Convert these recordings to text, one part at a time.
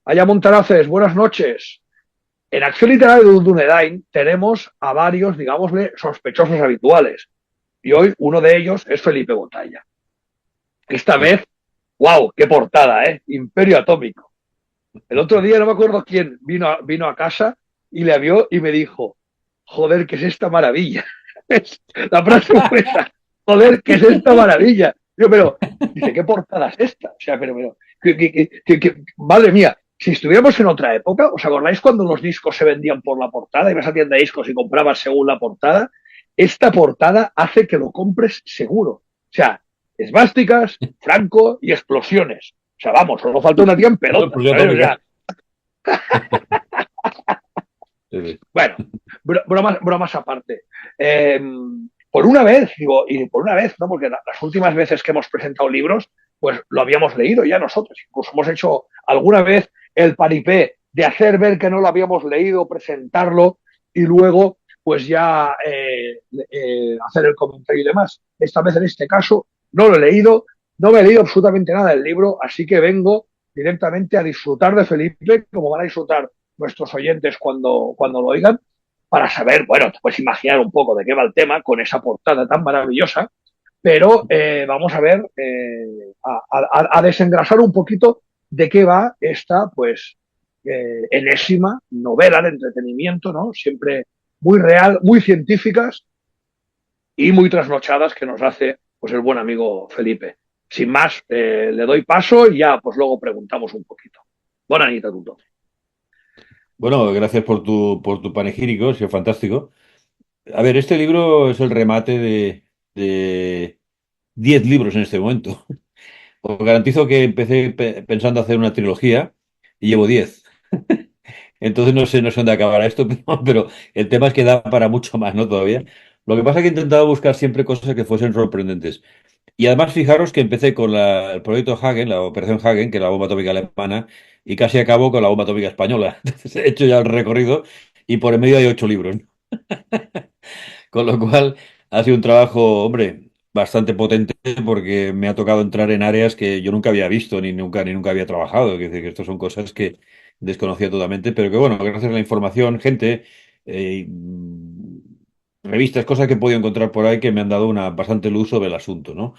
Allá Montaraces, buenas noches. En Acción Literaria de Dunedain tenemos a varios, digámosle, sospechosos habituales. Y hoy uno de ellos es Felipe Botalla. Esta Sí. vez, wow, qué portada, ¿eh? Imperio Atómico. El otro día no me acuerdo quién vino a casa y le vio y me dijo, joder, ¿qué es esta maravilla? La frase fue esa, joder, ¿qué es esta maravilla? Yo, pero, dice, ¿qué portada es esta? O sea, pero madre mía, si estuviéramos en otra época, ¿os acordáis cuando los discos se vendían por la portada? Ibas a tienda de discos y comprabas según la portada. Esta portada hace que lo compres seguro. O sea, esvásticas, Franco y explosiones. O sea, vamos, solo falta una tía en Una pelotas, explosión ¿sabes? O atómica. sea, Sí, sí. bueno, bromas aparte. Eh, por una vez, digo, y por una vez, ¿no? Porque las últimas veces que hemos presentado libros, pues lo habíamos leído ya nosotros. Incluso hemos hecho alguna vez el paripé de hacer ver que no lo habíamos leído, presentarlo y luego, pues ya hacer el comentario y demás. Esta vez, en este caso, no lo he leído, no me he leído absolutamente nada del libro, así que vengo directamente a disfrutar de Felipe, como van a disfrutar nuestros oyentes cuando lo oigan, para saber, bueno, te puedes imaginar un poco de qué va el tema con esa portada tan maravillosa, pero vamos a ver, a desengrasar un poquito de qué va esta, pues, enésima novela de entretenimiento, ¿no? Siempre muy real, muy científicas y muy trasnochadas que nos hace, pues, el buen amigo Felipe. Sin más, le doy paso y ya, pues, luego preguntamos un poquito. Bona nit a tothom. Bueno, gracias por tu panegírico, ha sido fantástico. A ver, este libro es el remate de 10 libros en este momento. Os garantizo que empecé pensando hacer una trilogía y llevo 10. Entonces no sé dónde acabará esto, pero el tema es que da para mucho más, ¿no? Todavía. Lo que pasa es que he intentado buscar siempre cosas que fuesen sorprendentes. Y además, fijaros que empecé con el proyecto Hagen, la operación Hagen, que es la bomba atómica alemana, y casi acabo con la bomba atómica española. Entonces, he hecho ya el recorrido y por en medio hay 8 libros, ¿no? Con lo cual, ha sido un trabajo, hombre, bastante potente porque me ha tocado entrar en áreas que yo nunca había visto ni nunca había trabajado. Es decir, que estas son cosas que desconocía totalmente, pero que, bueno, gracias a la información, gente, eh, revistas, cosas que he podido encontrar por ahí que me han dado una bastante luz sobre el asunto, ¿no?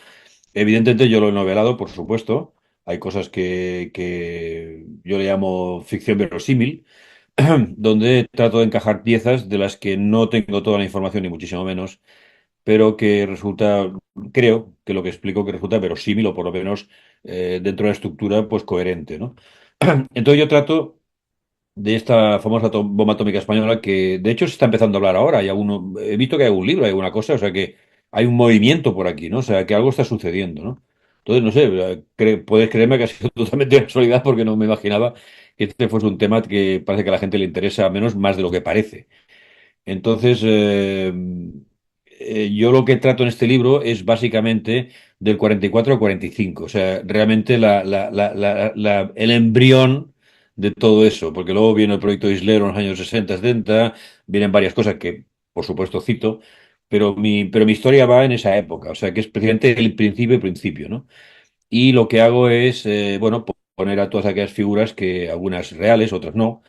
Evidentemente yo lo he novelado, por supuesto. Hay cosas que yo le llamo ficción verosímil, donde trato de encajar piezas de las que no tengo toda la información, ni muchísimo menos, pero que resulta, creo que lo que explico que resulta verosímil o por lo menos dentro de la estructura, pues coherente, ¿no? Entonces yo trato de esta famosa bomba atómica española que de hecho se está empezando a hablar ahora. He visto que hay un libro, hay alguna cosa, o sea que hay un movimiento por aquí, ¿no? O sea que algo está sucediendo, ¿no? Entonces, no sé, puedes creerme que ha sido totalmente casualidad porque no me imaginaba que este fuese un tema que parece que a la gente le interesa menos más de lo que parece. Entonces, yo lo que trato en este libro es básicamente del 44 al 45, o sea, realmente el embrión de todo eso, porque luego viene el proyecto Islero en los años 60, 70, vienen varias cosas que, por supuesto, cito, pero mi historia va en esa época, o sea, que es precisamente el principio y principio, ¿no? Y lo que hago es, bueno, poner a todas aquellas figuras que, algunas reales, otras no,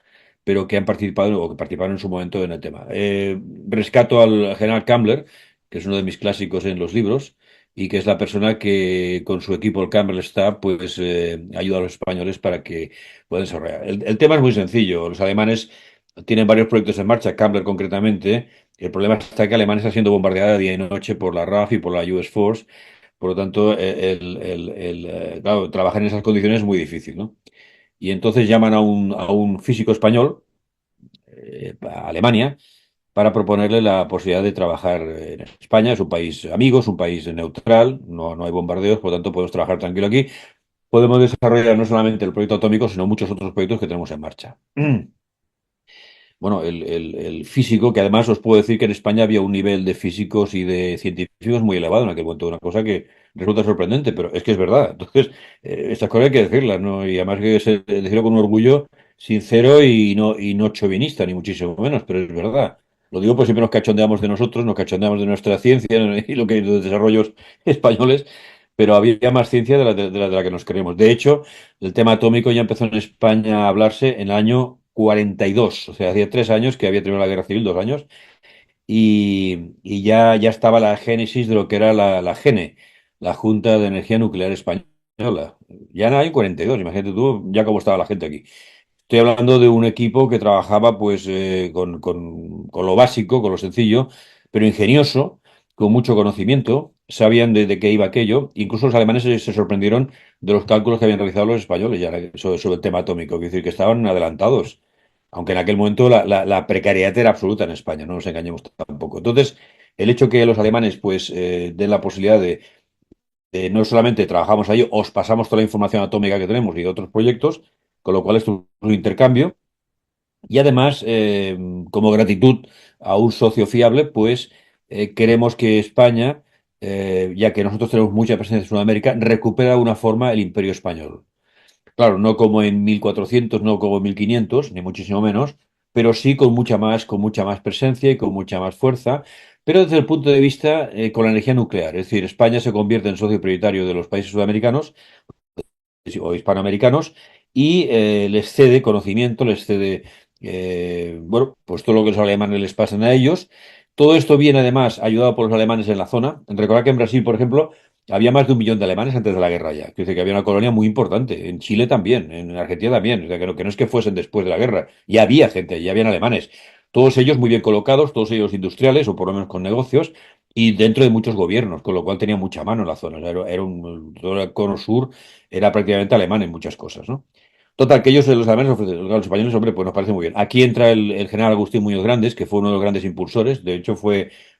pero que han participado o que participaron en su momento en el tema. Rescato al general Campbell, que es uno de mis clásicos en los libros, y que es la persona que con su equipo, el Campbell Staff, pues ayuda a los españoles para que puedan desarrollar. El tema es muy sencillo. Los alemanes tienen varios proyectos en marcha, Campbell concretamente. El problema está que Alemania está siendo bombardeada día y noche por la RAF y por la US Force. Por lo tanto, claro, trabajar en esas condiciones es muy difícil, ¿no? Y entonces llaman a un físico español, a Alemania, para proponerle la posibilidad de trabajar en España. Es un país amigo, es un país neutral, no hay bombardeos, por lo tanto podemos trabajar tranquilo aquí. Podemos desarrollar no solamente el proyecto atómico, sino muchos otros proyectos que tenemos en marcha. Bueno, el físico, que además os puedo decir que en España había un nivel de físicos y de científicos muy elevado en aquel momento, una cosa que resulta sorprendente, pero es que es verdad. Entonces, estas cosas hay que decirlas, ¿no? Y además que decirlo con un orgullo sincero y no chauvinista, ni muchísimo menos, pero es verdad. Lo digo pues siempre nos cachondeamos de nosotros, nos cachondeamos de nuestra ciencia y lo que los desarrollos españoles, pero había más ciencia de la que nos creemos. De hecho, el tema atómico ya empezó en España a hablarse en el año 42, o sea, hacía 3 años que había terminado la guerra civil, 2 años, y ya estaba la génesis de lo que era la GENE, la Junta de Energía Nuclear Española. Ya en el año 42, imagínate tú ya cómo estaba la gente aquí. Estoy hablando de un equipo que trabajaba pues con lo básico, con lo sencillo, pero ingenioso, con mucho conocimiento, sabían de qué iba aquello. Incluso los alemanes se sorprendieron de los cálculos que habían realizado los españoles ya sobre el tema atómico, es decir, que estaban adelantados. Aunque en aquel momento la precariedad era absoluta en España, no nos engañemos tampoco. Entonces, el hecho que los alemanes pues den la posibilidad de no solamente trabajamos ahí, os pasamos toda la información atómica que tenemos y de otros proyectos, con lo cual es un intercambio. Y además, como gratitud a un socio fiable, pues queremos que España, ya que nosotros tenemos mucha presencia en Sudamérica, recupere de alguna forma el imperio español. Claro, no como en 1400, no como en 1500, ni muchísimo menos, pero sí con mucha más presencia y con mucha más fuerza, pero desde el punto de vista con la energía nuclear. Es decir, España se convierte en socio prioritario de los países sudamericanos o hispanoamericanos y les cede conocimiento, les cede, bueno, pues todo lo que los alemanes les pasan a ellos. Todo esto viene además ayudado por los alemanes en la zona. Recordad que en Brasil, por ejemplo, había más de 1 millón de alemanes antes de la guerra ya. Quiere decir que había una colonia muy importante. En Chile también, en Argentina también. O sea, que no es que fuesen después de la guerra. Ya había gente, ya habían alemanes. Todos ellos muy bien colocados, todos ellos industriales o por lo menos con negocios y dentro de muchos gobiernos, con lo cual tenía mucha mano en la zona. O sea, todo el cono sur era prácticamente alemán en muchas cosas, ¿no? Total, que ellos, los alemanes, los españoles, hombre, pues nos parece muy bien. Aquí entra el general Agustín Muñoz Grandes, que fue uno de los grandes impulsores, de hecho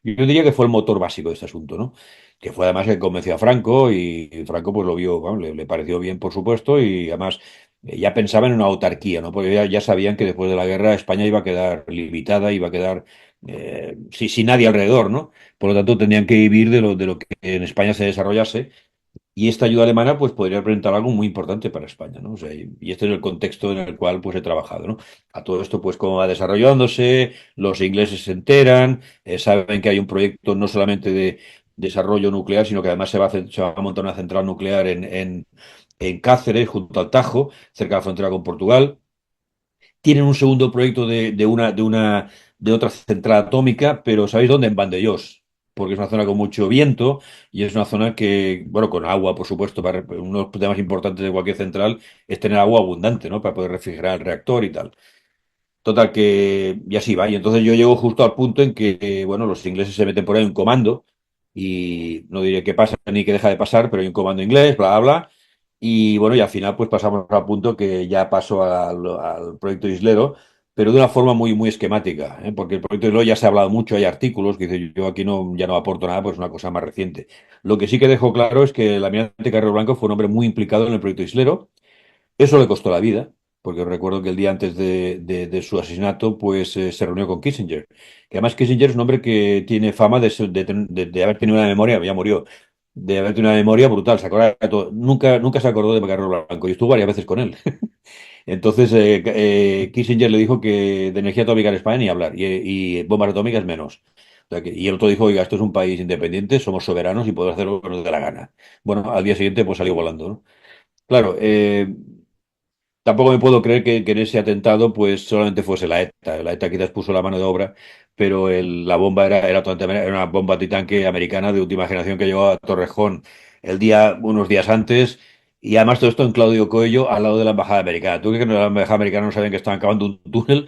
yo diría que fue el motor básico de este asunto, ¿no? Que fue además el que convenció a Franco y Franco pues lo vio, bueno, le pareció bien, por supuesto, y además ya pensaban en una autarquía, ¿no? Porque ya sabían que después de la guerra España iba a quedar limitada, iba a quedar sin nadie alrededor, ¿no? Por lo tanto, tendrían que vivir de lo que en España se desarrollase y esta ayuda alemana pues podría representar algo muy importante para España, ¿no? O sea, y este es el contexto en el cual pues he trabajado, ¿no? A todo esto pues cómo va desarrollándose, los ingleses se enteran, saben que hay un proyecto no solamente de desarrollo nuclear, sino que además se va a montar una central nuclear en Cáceres, junto al Tajo, cerca de la frontera con Portugal. Tienen un segundo proyecto de otra central atómica, pero ¿sabéis dónde? En Vandellós, porque es una zona con mucho viento y es una zona que, bueno, con agua, por supuesto, uno de los temas importantes de cualquier central es tener agua abundante, ¿no? Para poder refrigerar el reactor y tal. Total, que y así va. Y entonces yo llego justo al punto en que, bueno, los ingleses se meten por ahí en comando y no diré qué pasa ni qué deja de pasar, pero hay un comando inglés, bla, bla, bla. Y bueno, y al final pues pasamos al punto que ya pasó al proyecto Islero, pero de una forma muy, muy esquemática, ¿eh? Porque el proyecto Islero ya se ha hablado mucho, hay artículos que dice yo aquí no, ya no aporto nada, pues es una cosa más reciente. Lo que sí que dejo claro es que el almirante Carrero Blanco fue un hombre muy implicado en el proyecto Islero. Eso le costó la vida, porque recuerdo que el día antes de su asesinato, pues se reunió con Kissinger. Que además Kissinger es un hombre que tiene fama de haber tenido una memoria, ya murió, de haber tenido una memoria brutal, se acuerda de todo. Nunca se acordó de Carlos Blanco y estuvo varias veces con él. Entonces Kissinger le dijo que de energía atómica en España ni hablar, y bombas atómicas menos. O sea y el otro dijo, oiga, esto es un país independiente, somos soberanos y podemos hacer lo que nos dé la gana. Bueno, al día siguiente pues salió volando, ¿no? Claro, tampoco me puedo creer que en ese atentado pues solamente fuese la ETA. La ETA quizás puso la mano de obra, pero la bomba era una bomba antitanque americana de última generación que llegó a Torrejón unos días antes. Y además todo esto en Claudio Coello al lado de la embajada americana. ¿Tú crees que en la embajada americana no sabían que estaban cavando un túnel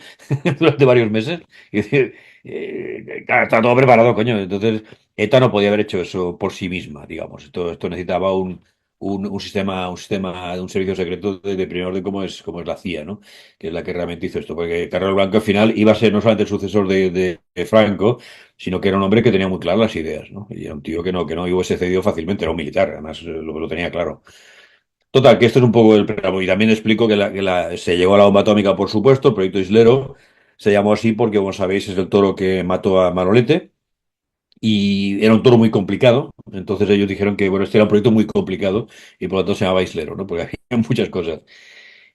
durante varios meses? Y decir, claro, está todo preparado, coño. Entonces, ETA no podía haber hecho eso por sí misma, digamos. Esto necesitaba un servicio secreto de primer orden como es la CIA, ¿no? Que es la que realmente hizo esto, porque Carrero Blanco al final iba a ser no solamente el sucesor de Franco, sino que era un hombre que tenía muy claras las ideas, ¿no? Y era un tío que no hubiese cedido fácilmente, era un militar, además lo tenía claro. Total, que esto es un poco el preámbulo. Y también explico se llegó a la bomba atómica, por supuesto, el proyecto Islero se llamó así porque, como sabéis, es el toro que mató a Manolete y era un toro muy complicado. Entonces ellos dijeron que, bueno, este era un proyecto muy complicado y por lo tanto se llamaba Islero, ¿no? Porque había muchas cosas.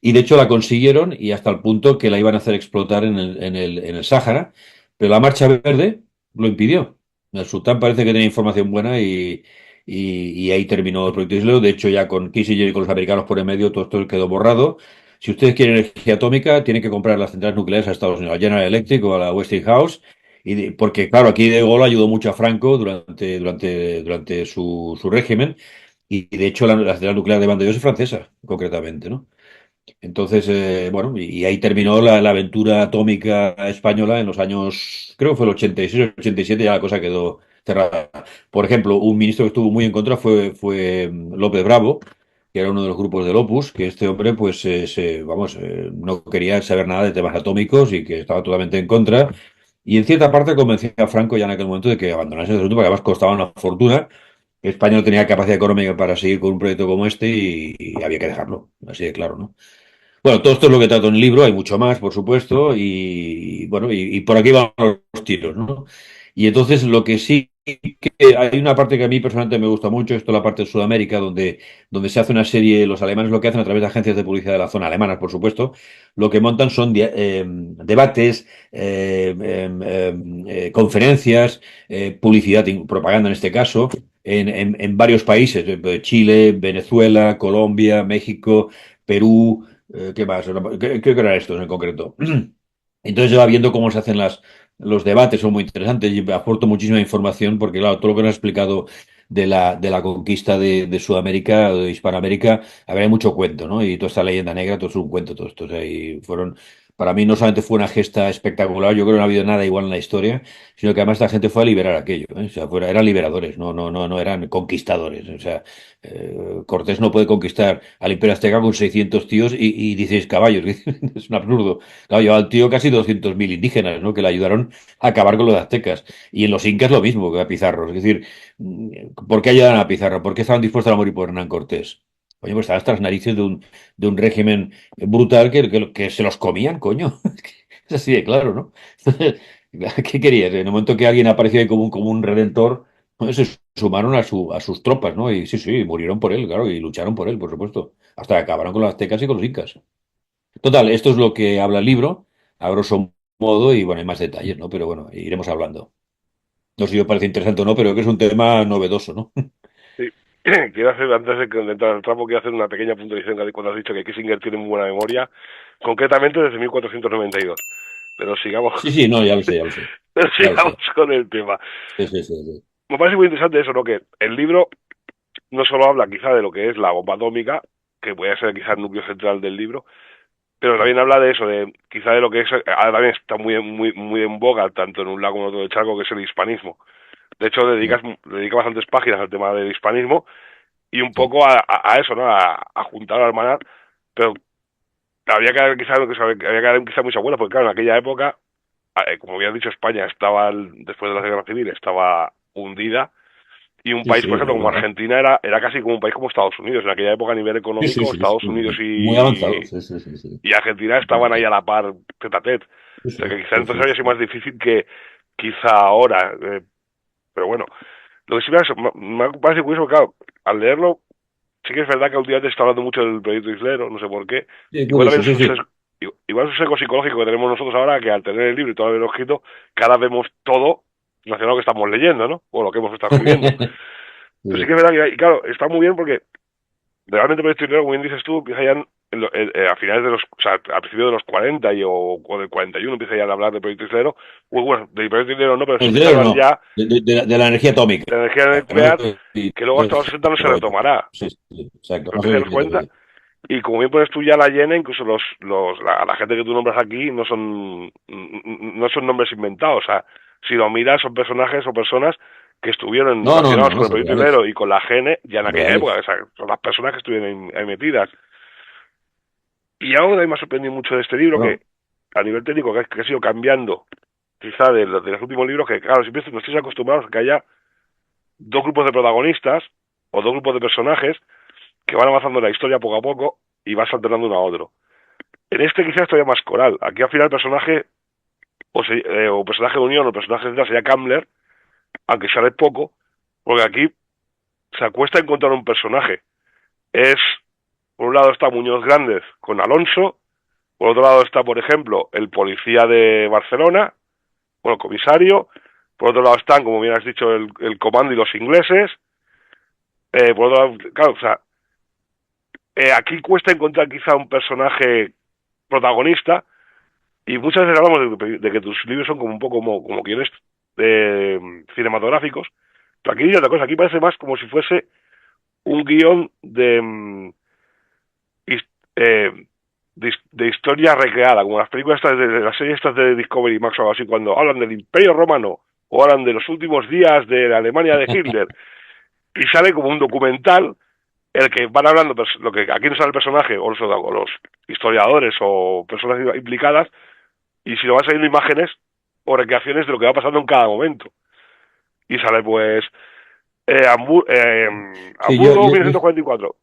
Y de hecho la consiguieron y hasta el punto que la iban a hacer explotar en el Sáhara, pero la Marcha Verde lo impidió. El sultán parece que tenía información buena y ahí terminó el proyecto Islero. De hecho, ya con Kissinger y con los americanos por en medio, todo esto quedó borrado. Si ustedes quieren energía atómica, tienen que comprar las centrales nucleares a Estados Unidos, a General Electric o a la Westinghouse, porque claro, aquí De Gaulle ayudó mucho a Franco durante su régimen, y de hecho la central nuclear de Vandellós es francesa, concretamente, ¿no? Entonces, bueno, y ahí terminó la aventura atómica española en los años, creo que fue el 86, 87, ya la cosa quedó cerrada. Por ejemplo, un ministro que estuvo muy en contra fue López Bravo, que era uno de los grupos del Opus, que este hombre, pues, vamos, no quería saber nada de temas atómicos y que estaba totalmente en contra. Y en cierta parte convenció a Franco ya en aquel momento de que abandonase el asunto, porque además costaba una fortuna. España no tenía capacidad económica para seguir con un proyecto como este y había que dejarlo, así de claro, ¿no? Bueno, todo esto es lo que trato en el libro, hay mucho más, por supuesto, y bueno, y por aquí van los tiros, ¿no? Y entonces lo que sí que hay una parte que a mí personalmente me gusta mucho, esto es la parte de Sudamérica, donde se hace una serie, los alemanes lo que hacen a través de agencias de publicidad de la zona, alemanas, por supuesto, lo que montan son debates, conferencias, publicidad, propaganda en este caso, en varios países, Chile, Venezuela, Colombia, México, Perú. ¿Qué más? Creo que eran estos en concreto. Entonces yo va viendo cómo se hacen los debates, son muy interesantes y aporto muchísima información porque, claro, todo lo que nos has explicado de la conquista de Sudamérica, de Hispanoamérica, habría mucho cuento, ¿no? Y toda esta leyenda negra, todo es un cuento, todo esto. O sea, y para mí no solamente fue una gesta espectacular, yo creo que no ha habido nada igual en la historia, sino que además esta gente fue a liberar aquello, ¿eh? O sea, eran liberadores, no eran conquistadores. O sea, Cortés no puede conquistar al Imperio Azteca con 600 tíos y 16 caballos. Es un absurdo. Claro, llevaba al tío casi 200.000 indígenas, ¿no? Que le ayudaron a acabar con los aztecas. Y en los incas lo mismo que a Pizarro. Es decir, ¿por qué ayudaron a Pizarro? ¿Por qué estaban dispuestos a morir por Hernán Cortés? Oye, pues estaban hasta las narices de un régimen brutal que se los comían, coño. Es así de claro, ¿no? ¿Qué querías? En el momento que alguien apareció ahí como un redentor, ¿no? Se sumaron a sus tropas, ¿no? Y sí, sí, murieron por él, claro, y lucharon por él, por supuesto. Hasta que acabaron con los aztecas y con los incas. Total, esto es lo que habla el libro, a grosso modo, y bueno, hay más detalles, ¿no? Pero bueno, iremos hablando. No sé si os parece interesante o no, pero que es un tema novedoso, ¿no? Sí. Quiero hacer, antes de entrar al tramo, quiero hacer una pequeña puntualización cuando has dicho que Kissinger tiene muy buena memoria, concretamente desde 1492. Pero sigamos, Sí, sí, no, ya lo sé, ya lo sé. pero Ya lo sigamos sé. con el tema. Sí, sí, sí, sí. Me parece muy interesante eso, ¿no? Que el libro no solo habla quizá de lo que es la bomba atómica, que puede ser quizá el núcleo central del libro, pero también habla de eso, de quizá de lo que es, ahora también está muy en boga, tanto en un lado como en otro del charco, que es el hispanismo. De hecho, Sí, dedica bastantes páginas al tema del hispanismo y un sí. poco a eso, ¿no? A juntar, a hermanar, pero habría que dar quizá mucha vuelta, porque claro, en aquella época, como había dicho, España estaba, después de la Guerra Civil, estaba hundida, y un Sí, país, sí, por ejemplo, es como verdad. Argentina, era casi como un país como Estados Unidos. En aquella época, a nivel Sí, sí, económico, sí, Estados sí. Unidos Muy avanzado. Sí, sí, sí, sí. y Argentina estaban ahí a la par, tete a tete. Sí, O sea, sí, que quizá sí, entonces sí, había sido sí. más difícil que quizá ahora. Pero bueno, lo que sí me parece curioso, claro, al leerlo, sí que es verdad que últimamente se está hablando mucho del proyecto Islero, no sé por qué. Sí, Igual también curioso, es sí, un sí. sesgo, igual es un sesgo psicológico que tenemos nosotros ahora, que al tener el libro y todo haberlo escrito, cada vez vemos todo relacionado a lo que estamos leyendo, ¿no? O lo que hemos estado escribiendo. Pero sí que Sí. es verdad que, y claro, está muy bien porque realmente el proyecto Islero, como bien dices tú, empieza ya a finales de o sea, al principio de los 40 o del 41 empieza ya a hablar del proyecto Islero. Bueno, del proyecto Islero no, pero se empieza a Considero hablar no, ya de la energía atómica. de energía No nuclear, que luego hasta los 60 no se retomará. sí, sí, exacto. Pero No soy empieza en los energía 40. tómica. Y como bien pones tú ya la llena, incluso la gente que tú nombras aquí no son nombres inventados. O sea, si lo miras, son personajes o personas que estuvieron No, no, no, relacionados no, con el son proyecto reales. Islero y con la GN ya en Son aquella época. reales. O sea, son las personas que estuvieron ahí metidas. Y algo que a mí me ha sorprendido mucho de este libro, que Bueno, a nivel técnico, que ha sido cambiando, quizá de los últimos libros, que claro, siempre nos estáis acostumbrados a que haya dos grupos de protagonistas o dos grupos de personajes que van avanzando en la historia poco a poco y vas alternando uno a otro. En este quizás todavía más coral. Aquí al final el personaje, o personaje de unión o personaje central sería Kambler, aunque sale poco, porque aquí se acuesta a encontrar un personaje. Es, por un lado está Muñoz Grandes con Alonso, por otro lado está, por ejemplo, el policía de Barcelona, bueno, comisario, por otro lado están, como bien has dicho, el comando y los ingleses, por otro lado, claro, o sea, aquí cuesta encontrar quizá un personaje protagonista y muchas veces hablamos de que tus libros son como un poco como guiones cinematográficos, pero aquí otra cosa, aquí parece más como si fuese un guión his- eh, de historia recreada, como las películas estas de las series estas de Discovery Max o algo así, cuando hablan del Imperio Romano o hablan de los últimos días de la Alemania de Hitler, y sale como un documental el que van hablando lo que aquí no sale el personaje o los historiadores o personas implicadas, y si lo van saliendo imágenes o recreaciones de lo que va pasando en cada momento. Y sale pues Sí, Hamburgo 1944.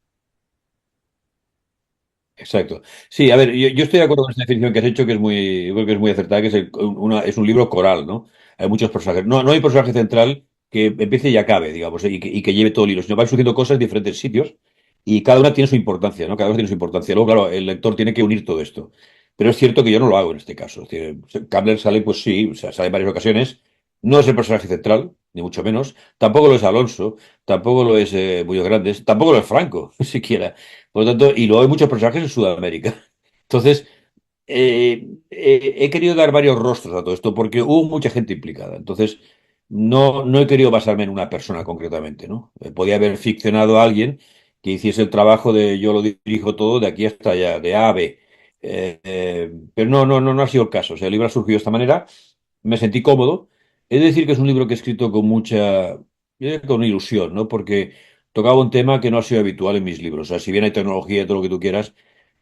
exacto. Sí, a ver, yo estoy de acuerdo con esta definición que has hecho, que es muy, yo creo que es muy acertada, que es, es un libro coral, ¿no? Hay muchos personajes. No hay personaje central que empiece y acabe, digamos, y que lleve todo el hilo, sino van surgiendo cosas en diferentes sitios y cada una tiene su importancia, ¿no? Cada una tiene su importancia. Luego, claro, el lector tiene que unir todo esto. Pero es cierto que yo no lo hago en este caso. Es decir, Candler sale, pues sí, o sea, sale en varias ocasiones. No es el personaje central, ni mucho menos. Tampoco lo es Alonso, tampoco lo es Bullo Grandes, tampoco lo es Franco, siquiera. Por lo tanto, y luego hay muchos personajes en Sudamérica. Entonces, he querido dar varios rostros a todo esto porque hubo mucha gente implicada. Entonces, no he querido basarme en una persona concretamente, ¿no? Podía haber ficcionado a alguien que hiciese el trabajo de yo lo dirijo todo de aquí hasta allá, de A a B. Pero no ha sido el caso. O sea, el libro ha surgido de esta manera, me sentí cómodo. He de decir que es un libro que he escrito con mucha, yo diría que con ilusión, ¿no? Porque tocaba un tema que no ha sido habitual en mis libros. O sea, si bien hay tecnología y todo lo que tú quieras,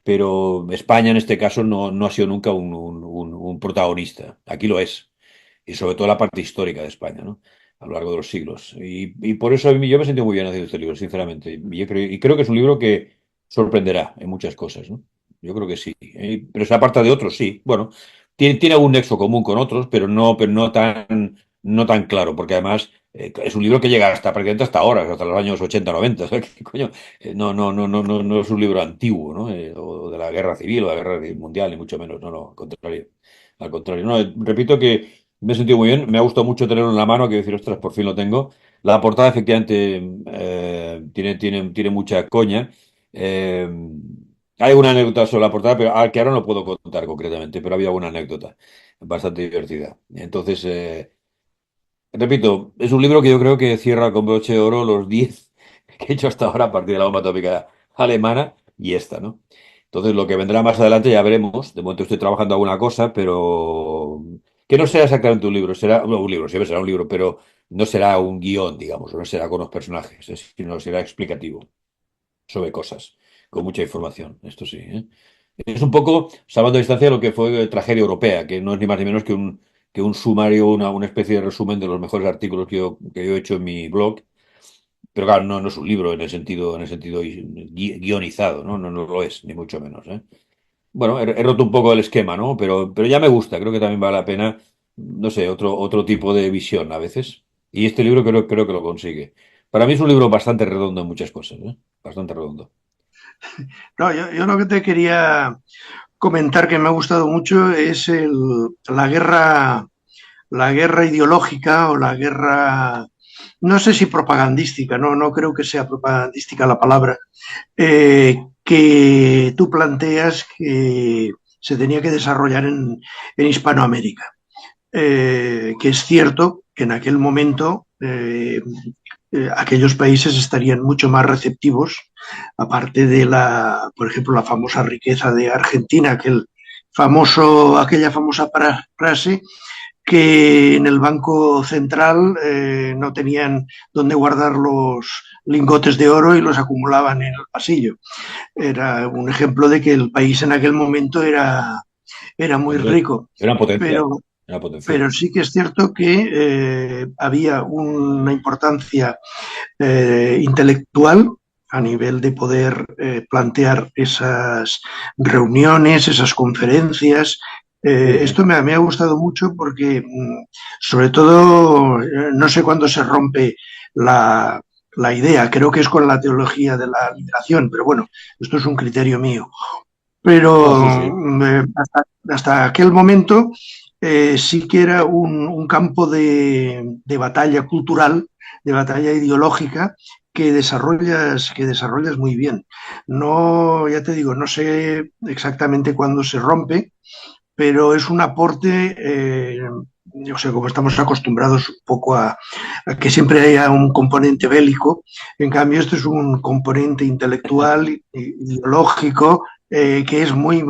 pero España en este caso no ha sido nunca un protagonista. Aquí lo es. Y sobre todo la parte histórica de España, ¿no? A lo largo de los siglos. Y por eso yo me he sentido muy bien haciendo este libro, sinceramente. Y creo que es un libro que sorprenderá en muchas cosas, ¿no? Yo creo que sí. Pero se aparta de otros, sí. Bueno, tiene algún nexo común con otros, pero no tan claro, porque además es un libro que llega hasta prácticamente hasta ahora, hasta los años 80 90. O sea, que, coño, no es un libro antiguo, ¿no? O de la guerra civil o de la guerra mundial, ni mucho menos. No, al contrario. Al contrario. No, repito que me he sentido muy bien, me ha gustado mucho tenerlo en la mano, quiero decir, ostras, por fin lo tengo. La portada efectivamente tiene mucha coña. Eh, Hay una anécdota sobre la portada, pero que ahora no puedo contar concretamente, pero había una anécdota bastante divertida. Entonces, repito, es un libro que yo creo que cierra con broche de oro los 10 que he hecho hasta ahora a partir de la bomba atómica alemana y esta, ¿no? Entonces, lo que vendrá más adelante ya veremos. De momento estoy trabajando alguna cosa, pero que no será exactamente un libro, será no, un libro, siempre será un libro, pero no será un guión, digamos, no será con los personajes, sino será explicativo sobre cosas, con mucha información, esto sí, ¿eh? Es un poco, salvando distancia de lo que fue Tragedia Europea, que no es ni más ni menos que un sumario, una especie de resumen de los mejores artículos que yo he hecho en mi blog. Pero claro, no es un libro en el sentido guionizado, ¿no? No lo es, ni mucho menos, ¿eh? Bueno, he roto un poco el esquema, ¿no? Pero ya me gusta, creo que también vale la pena, no sé, otro tipo de visión a veces. Y este libro creo que lo consigue. Para mí es un libro bastante redondo en muchas cosas, ¿eh? Bastante redondo. No, yo lo que te quería comentar que me ha gustado mucho es la guerra ideológica o la guerra, no sé si propagandística, no creo que sea propagandística la palabra, que tú planteas que se tenía que desarrollar en Hispanoamérica. Que es cierto que en aquel momento aquellos países estarían mucho más receptivos, aparte de por ejemplo, la famosa riqueza de Argentina, aquella famosa frase que en el Banco Central no tenían dónde guardar los lingotes de oro y los acumulaban en el pasillo. Era un ejemplo de que el país en aquel momento era muy rico. Era una potencia. Pero Una potencia. pero sí que es cierto que había una importancia intelectual a nivel de poder plantear esas reuniones, esas conferencias. Esto me ha gustado mucho porque, sobre todo, no sé cuándo se rompe la idea, creo que es con la teología de la liberación, pero bueno, esto es un criterio mío. No, Pero sí, sí. hasta aquel momento sí que era un campo de batalla cultural, de batalla ideológica, que desarrollas muy bien. No, ya te digo, no sé exactamente cuándo se rompe, pero es un aporte, o sea, como estamos acostumbrados un poco a que siempre haya un componente bélico, en cambio esto es un componente intelectual, ideológico, que es muy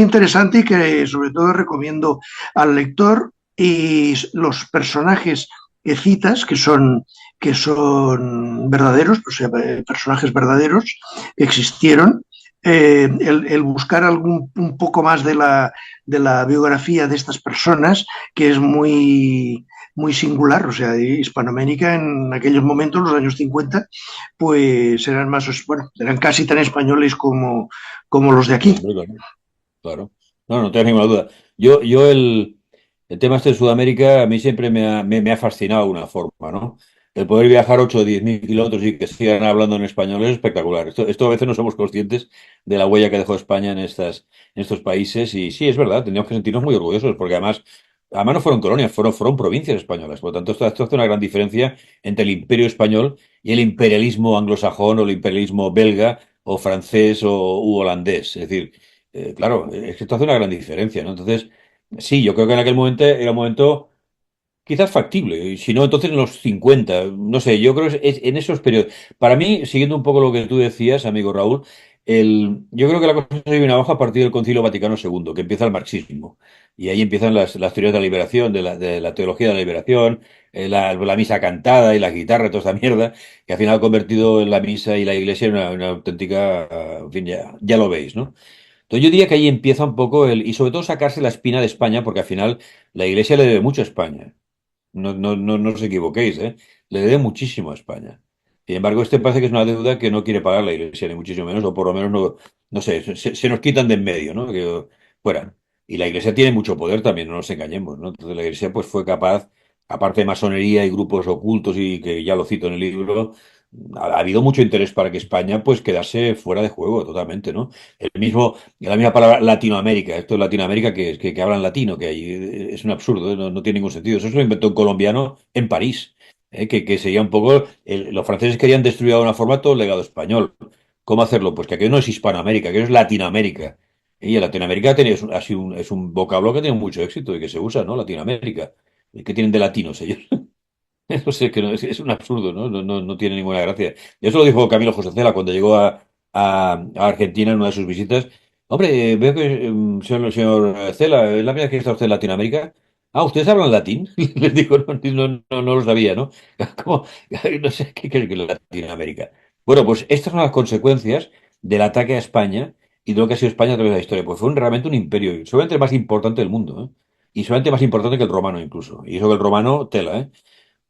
interesante y que sobre todo recomiendo al lector y los personajes que citas, que son verdaderos, o sea, personajes verdaderos que existieron, el buscar un poco más de la biografía de estas personas, que es muy singular. O sea, Hispanoamérica en aquellos momentos, los años 50, pues eran más, bueno, eran casi tan españoles como los de aquí. Hombre, claro. Claro. No, no tengo ninguna duda. El tema este de Sudamérica a mí siempre me ha fascinado de una forma, ¿no? El poder viajar 8 o 10 mil kilómetros y que sigan hablando en español es espectacular. Esto a veces no somos conscientes de la huella que dejó España en estos países y sí, es verdad, tendríamos que sentirnos muy orgullosos porque además no fueron colonias, fueron provincias españolas. Por lo tanto, esto hace una gran diferencia entre el imperio español y el imperialismo anglosajón o el imperialismo belga o francés u holandés. Es decir, claro, es que esto hace una gran diferencia, ¿no? Entonces, sí, yo creo que en aquel momento era un momento quizás factible, y si no, entonces en los 50 no sé, yo creo que es en esos periodos. Para mí, siguiendo un poco lo que tú decías, amigo Raúl, yo creo que la cosa se viene abajo a partir del Concilio Vaticano II, que empieza el marxismo, y ahí empiezan las teorías de la liberación, de la teología de la liberación, la misa cantada y la guitarra, toda esta mierda, que al final ha convertido en la misa y la iglesia en una auténtica, en fin, ya lo veis, ¿no? Entonces yo diría que ahí empieza un poco y sobre todo sacarse la espina de España, porque al final la iglesia le debe mucho a España. No os equivoquéis, ¿eh? Le debe muchísimo a España. Sin embargo, este parece que es una deuda que no quiere pagar la Iglesia, ni muchísimo menos, o por lo menos no sé, se nos quitan de en medio, ¿no? Que fuera. Y la Iglesia tiene mucho poder también, no nos engañemos, ¿no? Entonces la Iglesia pues fue capaz, aparte de masonería y grupos ocultos, y que ya lo cito en el libro, ha habido mucho interés para que España pues quedase fuera de juego totalmente, ¿no? La misma palabra Latinoamérica, esto es Latinoamérica que hablan latino, que ahí es un absurdo, ¿eh? No tiene ningún sentido. Eso se lo inventó un colombiano en París, que sería un poco, los franceses querían destruir de una forma todo el legado español. ¿Cómo hacerlo? Pues que aquello no es Hispanoamérica, aquello es Latinoamérica. Y en Latinoamérica es un vocablo que tiene mucho éxito y que se usa, ¿no? Latinoamérica. ¿Qué tienen de latinos ellos? No sé, que es un absurdo, ¿no? No tiene ninguna gracia. Y eso lo dijo Camilo José Cela cuando llegó a Argentina en una de sus visitas. Hombre, veo que, señor Cela, ¿es la primera vez que está usted en Latinoamérica? Ah, ¿ustedes hablan latín? Les digo, no lo sabía, ¿no? ¿Cómo? No sé qué creen que es Latinoamérica. Bueno, pues estas son las consecuencias del ataque a España y de lo que ha sido España a través de la historia. Pues fue realmente un imperio, seguramente el más importante del mundo, ¿eh? Y seguramente más importante que el romano incluso. Y eso que el romano, tela, ¿eh?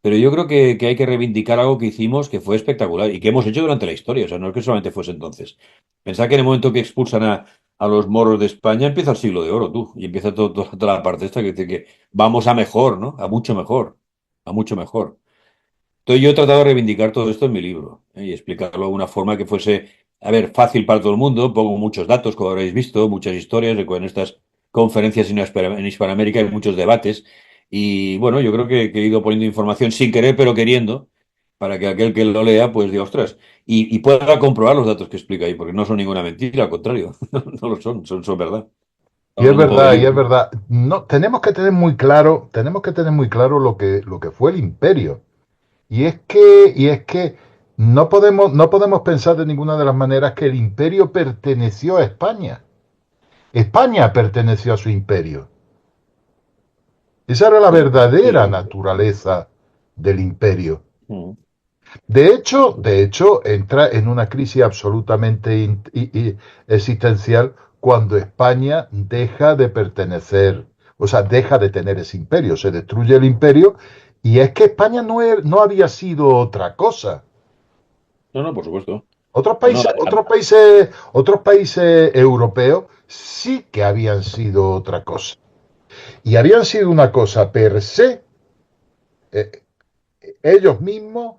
Pero yo creo que hay que reivindicar algo que hicimos que fue espectacular y que hemos hecho durante la historia. O sea, no es que solamente fuese entonces. Pensad que en el momento que expulsan a los moros de España empieza el siglo de oro, tú. Y empieza toda la parte esta que dice que vamos a mejor, ¿no? A mucho mejor. A mucho mejor. Entonces yo he tratado de reivindicar todo esto en mi libro, ¿eh? Y explicarlo de una forma que fuese, a ver, fácil para todo el mundo. Pongo muchos datos, como habréis visto, muchas historias. En estas conferencias en Hispanoamérica hay muchos debates. Y bueno, yo creo que he ido poniendo información sin querer, pero queriendo, para que aquel que lo lea, pues diga, ostras, y pueda comprobar los datos que explica ahí, porque no son ninguna mentira, al contrario, no lo son verdad. Y es Hablando un poco verdad, del y es libro. verdad. No, tenemos que tener muy claro lo que fue el imperio. Y es que no podemos pensar de ninguna de las maneras que el imperio perteneció a España. España perteneció a su imperio. Esa era la Sí, sí, verdadera sí. naturaleza del imperio. Mm. De hecho, entra en una crisis absolutamente existencial cuando España deja de pertenecer, o sea, deja de tener ese imperio, se destruye el imperio, y es que España no había sido otra cosa. No, no, por supuesto. Otros No, no, países, otros países europeos sí que habían sido otra cosa. Y habían sido una cosa per se, eh, ellos mismos,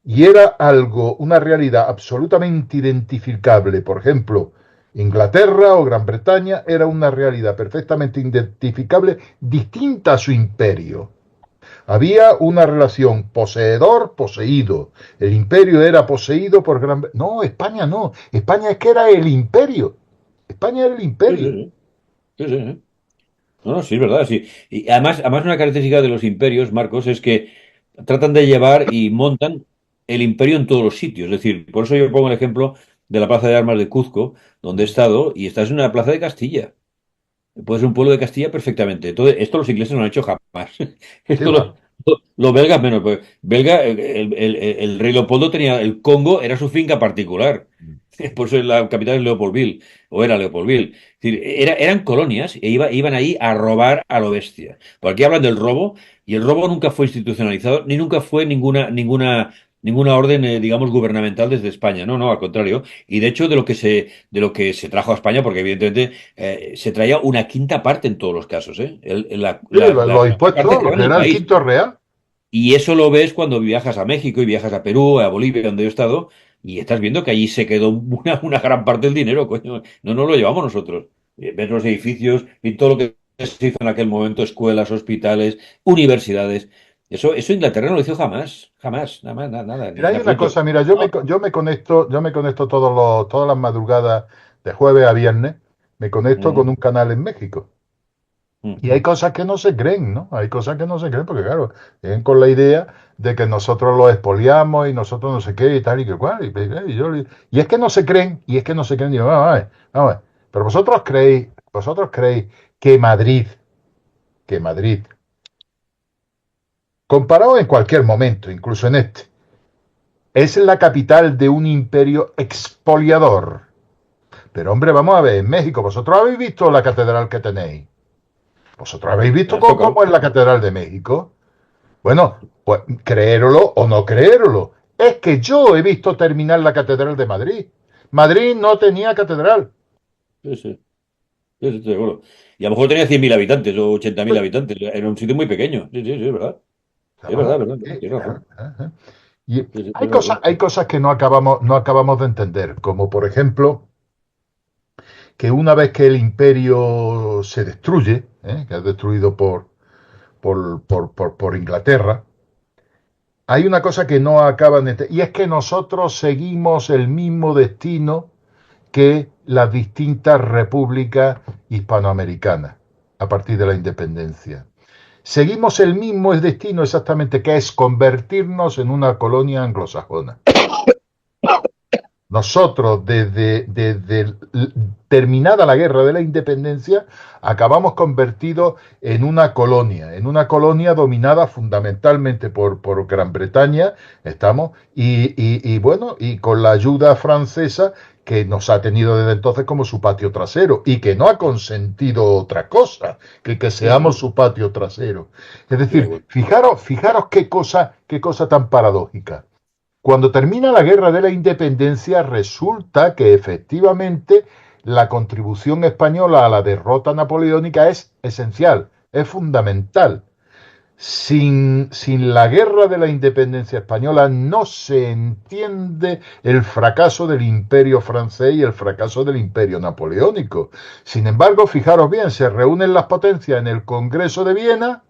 y era algo, una realidad absolutamente identificable. Por ejemplo, Inglaterra o Gran Bretaña era una realidad perfectamente identificable, distinta a su imperio. Había una relación poseedor-poseído. El imperio era poseído por Gran Bretaña. No, España no. España es que era el imperio. España era el Sí, imperio. sí, sí. Sí, sí, sí. No, no, sí, es verdad, sí. Y además una característica de los imperios, Marcos, es que tratan de llevar y montan el imperio en todos los sitios. Es decir, por eso yo pongo el ejemplo de la Plaza de Armas de Cuzco, donde he estado, y estás en una plaza de Castilla. Puede ser un pueblo de Castilla perfectamente. Entonces, esto los ingleses no lo han hecho jamás. Sí, Esto va. los belgas menos. Pues, belga, el rey Leopoldo tenía, el Congo era su finca particular. Por eso la capital es Leopoldville, o era Leopoldville. Es decir, eran colonias e iban ahí a robar a lo bestia. Por aquí hablan del robo, y el robo nunca fue institucionalizado, ni nunca fue ninguna orden, digamos, gubernamental desde España. No, no, al contrario. Y de hecho, de lo que se trajo a España, porque evidentemente se traía una quinta parte en todos los casos, ¿eh? Sí, los La parte impuestos, que lo va que en el era el país. quinto real. Y eso lo ves cuando viajas a México y viajas a Perú, a Bolivia, donde yo he estado, y estás viendo que allí se quedó una gran parte del dinero, coño. No nos lo llevamos nosotros. Ves los edificios y todo lo que se hizo en aquel momento, escuelas, hospitales, universidades. Eso Inglaterra no lo hizo jamás, jamás, nada más, nada, nada, ni Mira, en hay una absoluto. cosa, mira, yo me conecto todas las madrugadas de jueves a viernes, me conecto con Mm, un canal en México. mm. Y hay cosas que no se creen, ¿no? Hay cosas que no se creen, porque claro, vienen con la idea de que nosotros los expoliamos y nosotros no sé qué y tal y que cual. Y es que no se creen, y es que no se creen. Digo, vamos a ver, vamos a ver. Pero vosotros creéis que Madrid, comparado en cualquier momento, incluso en este, es la capital de un imperio expoliador. Pero hombre, vamos a ver, en México, vosotros habéis visto la catedral que tenéis. Vosotros habéis En visto el cómo Zócalo. es la catedral de México. Bueno, pues creérolo o no creérolo. Es que yo he visto terminar la Catedral de Madrid. Madrid no tenía catedral. Sí, sí, sí, sí, seguro. Y a lo mejor tenía 100.000 habitantes o 80.000 habitantes. Era un sitio muy pequeño. Sí, sí, sí, es verdad. Es verdad, es verdad, tienes razón. Y Sí, sí, hay tienes cosas, razón. hay cosas que no acabamos de entender, como por ejemplo que una vez que el imperio se destruye, que es destruido por Inglaterra, hay una cosa que no acaban de entender, y es que nosotros seguimos el mismo destino que las distintas repúblicas hispanoamericanas a partir de la independencia. Seguimos el mismo destino exactamente, que es convertirnos en una colonia anglosajona. Nosotros, desde terminada la guerra de la independencia, acabamos convertidos en una colonia dominada fundamentalmente por Gran Bretaña, estamos, y bueno, y con la ayuda francesa que nos ha tenido desde entonces como su patio trasero y que no ha consentido otra cosa que seamos su patio trasero. Es Estoy de decir, acuerdo. fijaros qué cosa tan paradójica. Cuando termina la guerra de la independencia, resulta que efectivamente la contribución española a la derrota napoleónica es esencial, es fundamental. Sin la guerra de la independencia española no se entiende el fracaso del imperio francés y el fracaso del imperio napoleónico. Sin embargo, fijaros bien, se reúnen las potencias en el Congreso de Viena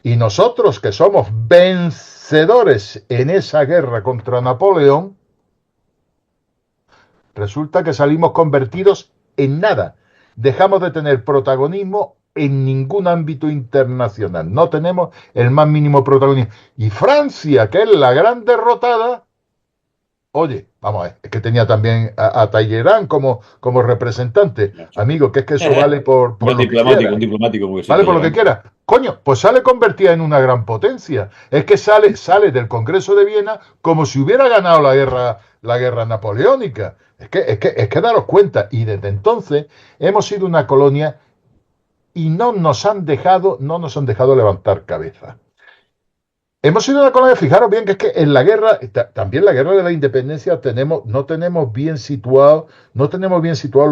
y nosotros, que somos vencedores en esa guerra contra Napoleón, resulta que salimos convertidos en nada. Dejamos de tener protagonismo en ningún ámbito internacional. No tenemos el más mínimo protagonismo. Y Francia, que es la gran derrotada, oye, vamos a ver, es que tenía también a Talleyrand como representante. Amigo, que es que eso vale por lo que Un quiera. diplomático muy Vale siento por lo que Gerard. quiera. Coño, pues sale convertida en una gran potencia. Es que sale del Congreso de Viena como si hubiera ganado la guerra napoleónica. Es que daros cuenta. Y desde entonces hemos sido una colonia y no nos han dejado levantar cabeza. Hemos sido una colonia, fijaros bien, que es que en la guerra, también la guerra de la independencia, no tenemos bien situados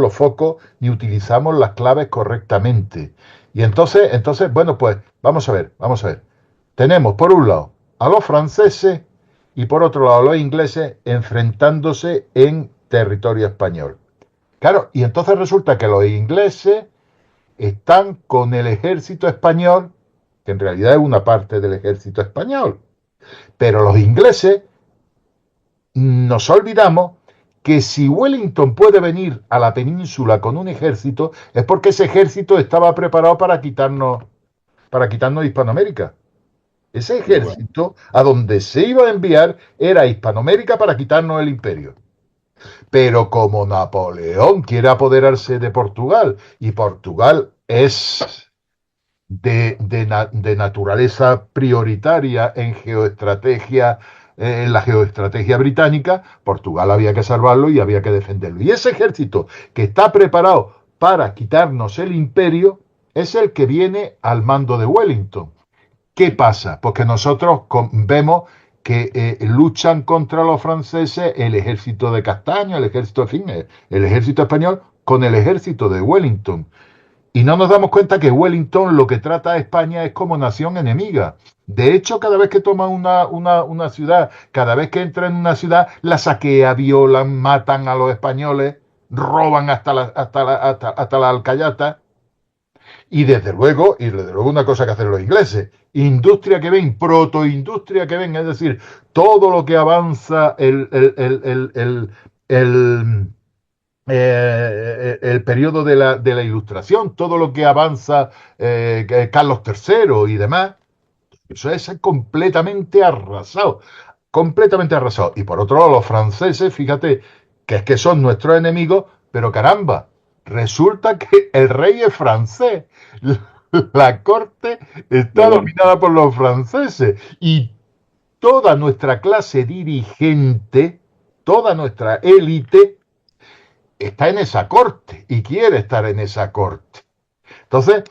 los focos, ni utilizamos las claves correctamente. Y entonces, bueno, pues vamos a ver. Tenemos por un lado a los franceses y por otro lado a los ingleses enfrentándose en territorio español. Claro, y entonces resulta que los ingleses están con el ejército español, que en realidad es una parte del ejército español. Pero los ingleses nos olvidamos que si Wellington puede venir a la península con un ejército, es porque ese ejército estaba preparado para quitarnos Hispanoamérica. Ese ejército a donde se iba a enviar era Hispanoamérica para quitarnos el imperio. Pero como Napoleón quiere apoderarse de Portugal y Portugal es de naturaleza prioritaria en la geoestrategia británica, Portugal había que salvarlo y había que defenderlo. Y ese ejército que está preparado para quitarnos el imperio es el que viene al mando de Wellington. ¿Qué pasa? Porque nosotros vemos que luchan contra los franceses el ejército de Castaño, el ejército, en fin, el ejército español con el ejército de Wellington. Y no nos damos cuenta que Wellington lo que trata a España es como nación enemiga. De hecho, cada vez que toma una ciudad, cada vez que entra en una ciudad, la saquea, violan, matan a los españoles, roban hasta la alcayata. Y desde luego una cosa que hacen los ingleses, industria que ven, protoindustria que ven, es decir, todo lo que avanza el periodo de la Ilustración, todo lo que avanza Carlos III y demás, eso es completamente arrasado, completamente arrasado. Y por otro lado, los franceses, fíjate, que es que son nuestros enemigos, pero caramba, resulta que el rey es francés. La corte está dominada por los franceses y toda nuestra clase dirigente, toda nuestra élite, está en esa corte y quiere estar en esa corte. Entonces,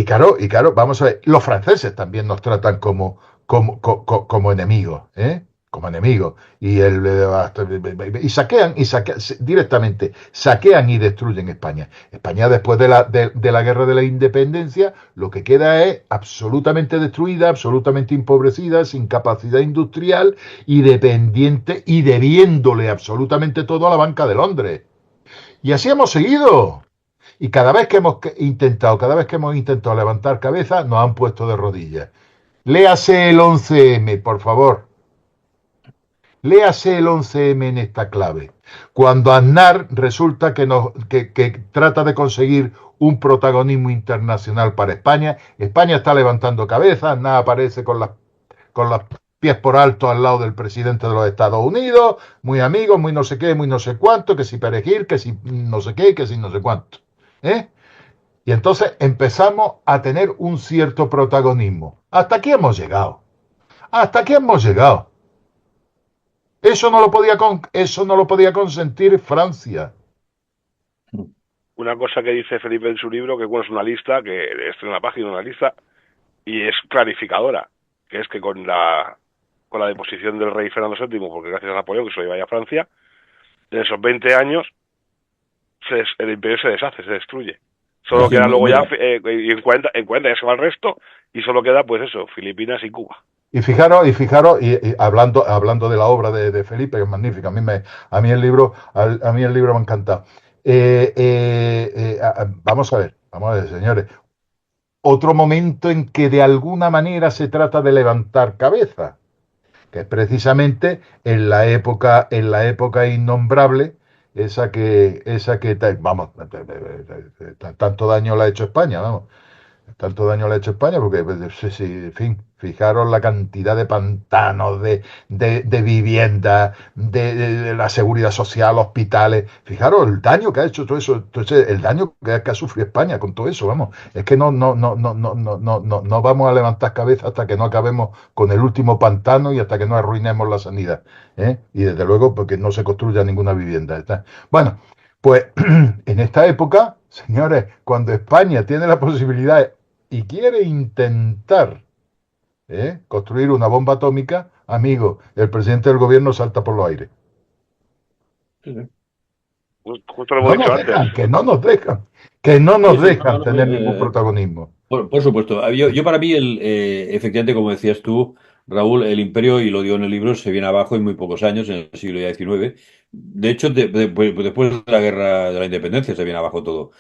claro, vamos a ver, los franceses también nos tratan como enemigos, ¿eh? Como enemigos. Y saquean directamente, saquean y destruyen España. España, después de la guerra de la independencia, lo que queda es absolutamente destruida, absolutamente empobrecida, sin capacidad industrial y dependiente y debiéndole absolutamente todo a la Banca de Londres. Y así hemos seguido. Y cada vez que hemos intentado levantar cabeza, nos han puesto de rodillas. Léase el 11M, por favor. Léase el 11M en esta clave. Cuando Aznar resulta que trata de conseguir un protagonismo internacional para España, España está levantando cabeza, Aznar aparece con los pies por alto al lado del presidente de los Estados Unidos, muy amigos, muy no sé qué, muy no sé cuánto, que si perejil, que si no sé qué, que si no sé cuánto. ¿Eh? Y entonces empezamos a tener un cierto protagonismo. Hasta aquí hemos llegado. Hasta aquí hemos llegado. Eso no lo podía consentir Francia. Una cosa que dice Felipe en su libro, que bueno, es una lista, que es en la página una lista, y es clarificadora, que es que con la deposición del rey Fernando VII, porque gracias a Napoleón, que se lo lleva a Francia, en esos 20 años el imperio se deshace, se destruye. Solo queda luego ya, en 40 ya se va el resto, y solo queda, pues eso, Filipinas y Cuba. Y fijaros, y hablando de la obra de Felipe, que es magnífica, a mí el libro me ha encantado. Vamos a ver, señores. Otro momento en que de alguna manera se trata de levantar cabeza, que es precisamente en la época innombrable, esa que vamos, tanto daño le ha hecho España, vamos. Tanto daño le ha hecho España, porque, en fin, fijaros la cantidad de pantanos, de viviendas, de la seguridad social, hospitales. Fijaros el daño que ha hecho todo eso, entonces, el daño que ha sufrido España con todo eso, vamos. Es que no vamos a levantar cabeza hasta que no acabemos con el último pantano y hasta que no arruinemos la sanidad, ¿eh? Y desde luego, porque no se construya ninguna vivienda. ¿Está? Bueno, pues en esta época, señores, cuando España tiene la posibilidad y quiere intentar construir una bomba atómica, amigo, el presidente del gobierno salta por los aires. Justo lo hemos dicho antes. Que no nos dejan tener ningún protagonismo. Por supuesto. Yo para mí, efectivamente, como decías tú, Raúl, el imperio, y lo digo en el libro, se viene abajo en muy pocos años, en el siglo XIX. De hecho, después de la guerra de la independencia se viene abajo todo.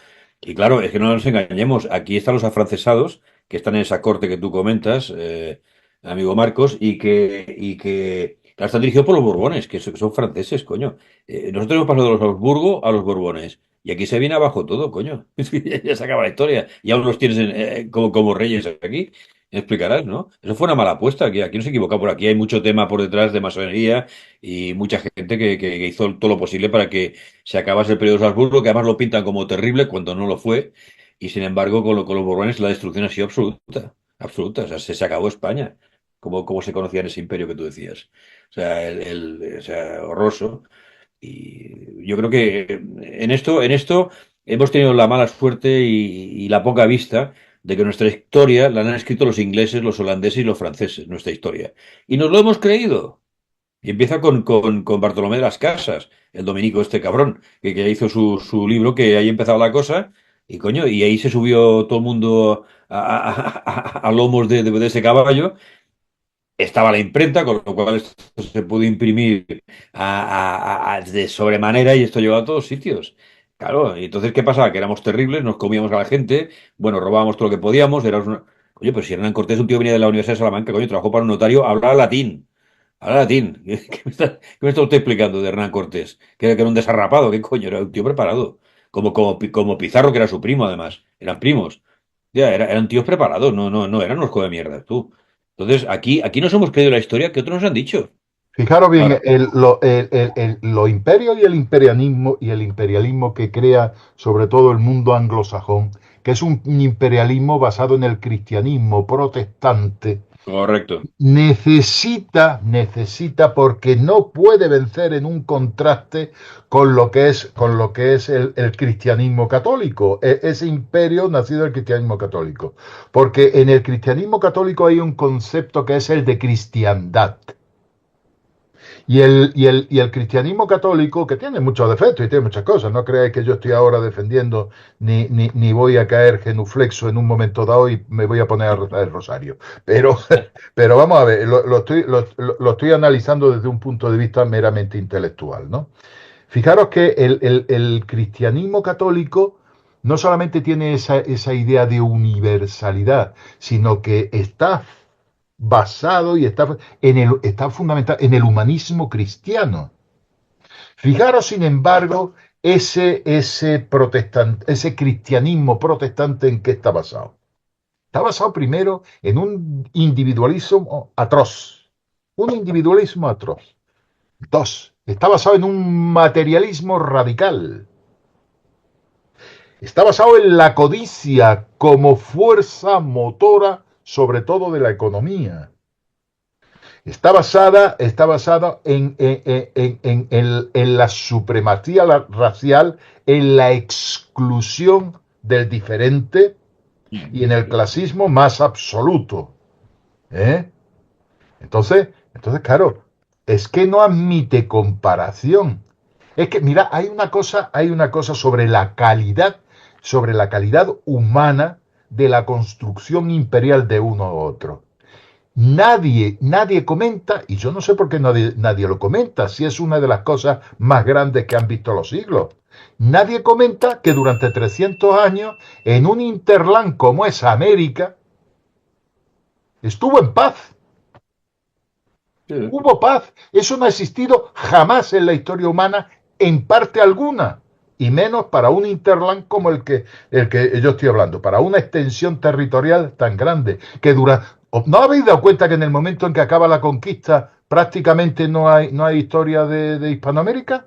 Y claro, es que no nos engañemos, aquí están los afrancesados que están en esa corte que tú comentas, amigo Marcos, y que claro, están dirigidos por los Borbones, que son franceses, coño. Nosotros hemos pasado de los Habsburgo a los Borbones. Y aquí se viene abajo todo, coño. Es que ya se acaba la historia. Y aún los tienes como reyes aquí. Me explicarás, ¿no? Eso fue una mala apuesta. Aquí no se equivoca. Por aquí hay mucho tema por detrás de masonería y mucha gente que hizo todo lo posible para que se acabase el periodo de Habsburgo, que además lo pintan como terrible cuando no lo fue. Y sin embargo, con los Borbones la destrucción ha sido absoluta. Absoluta. O sea, se acabó España. Como se conocía en ese imperio que tú decías. O sea, o sea, horroroso. Y yo creo que en esto hemos tenido la mala suerte y la poca vista de que nuestra historia la han escrito los ingleses, los holandeses y los franceses, nuestra historia. Y nos lo hemos creído. Y empieza con Bartolomé de las Casas, el dominico este cabrón, que hizo su libro, que ahí empezaba la cosa, y coño, y ahí se subió todo el mundo a lomos de ese caballo. Estaba la imprenta, con lo cual esto se pudo imprimir de sobremanera y esto llegó a todos sitios. Claro, y entonces, ¿qué pasaba? Que éramos terribles, nos comíamos a la gente, bueno, robábamos todo lo que podíamos, Coño, pero si Hernán Cortés, un tío que venía de la Universidad de Salamanca, coño, trabajó para un notario, hablaba latín. Hablaba latín. ¿Qué me está usted explicando de Hernán Cortés? Que era un desarrapado, ¿qué coño? Era un tío preparado. Como Pizarro, que era su primo, además. Eran primos. Ya, eran tíos preparados, no eran unos come mierda, tú. Entonces, aquí nos hemos creído la historia que otros nos han dicho. Fijaros bien, Ahora, los imperios y el imperialismo que crea sobre todo el mundo anglosajón, que es un imperialismo basado en el cristianismo protestante, correcto. necesita porque no puede vencer en un contraste con lo que es el cristianismo católico, ese imperio nacido del cristianismo católico. Porque en el cristianismo católico hay un concepto que es el de cristiandad. Y el cristianismo católico, que tiene muchos defectos y tiene muchas cosas, no creáis que yo estoy ahora defendiendo ni voy a caer genuflexo en un momento dado y me voy a poner a rezar el rosario. Pero, pero vamos a ver, lo estoy analizando desde un punto de vista meramente intelectual, ¿no? Fijaros que el cristianismo católico no solamente tiene esa idea de universalidad, sino que está basado y está fundamentado en el humanismo cristiano. Fijaros, sin embargo, ese cristianismo protestante en qué está basado. Está basado primero en un individualismo atroz. Un individualismo atroz. Dos, está basado en un materialismo radical. Está basado en la codicia como fuerza motora, sobre todo de la economía. Está basada en la supremacía racial, en la exclusión del diferente y en el clasismo más absoluto. ¿Eh? Claro, es que no admite comparación. Es que, mira, hay una cosa sobre la calidad humana de la construcción imperial de uno u otro. Nadie comenta, y yo no sé por qué nadie lo comenta, si es una de las cosas más grandes que han visto los siglos. Nadie comenta que durante 300 años, en un interland como es América, estuvo en paz. Sí. Hubo paz. Eso no ha existido jamás en la historia humana, en parte alguna. Y menos para un interland como el que yo estoy hablando, para una extensión territorial tan grande, que dura. ¿No habéis dado cuenta que en el momento en que acaba la conquista prácticamente no hay historia de Hispanoamérica?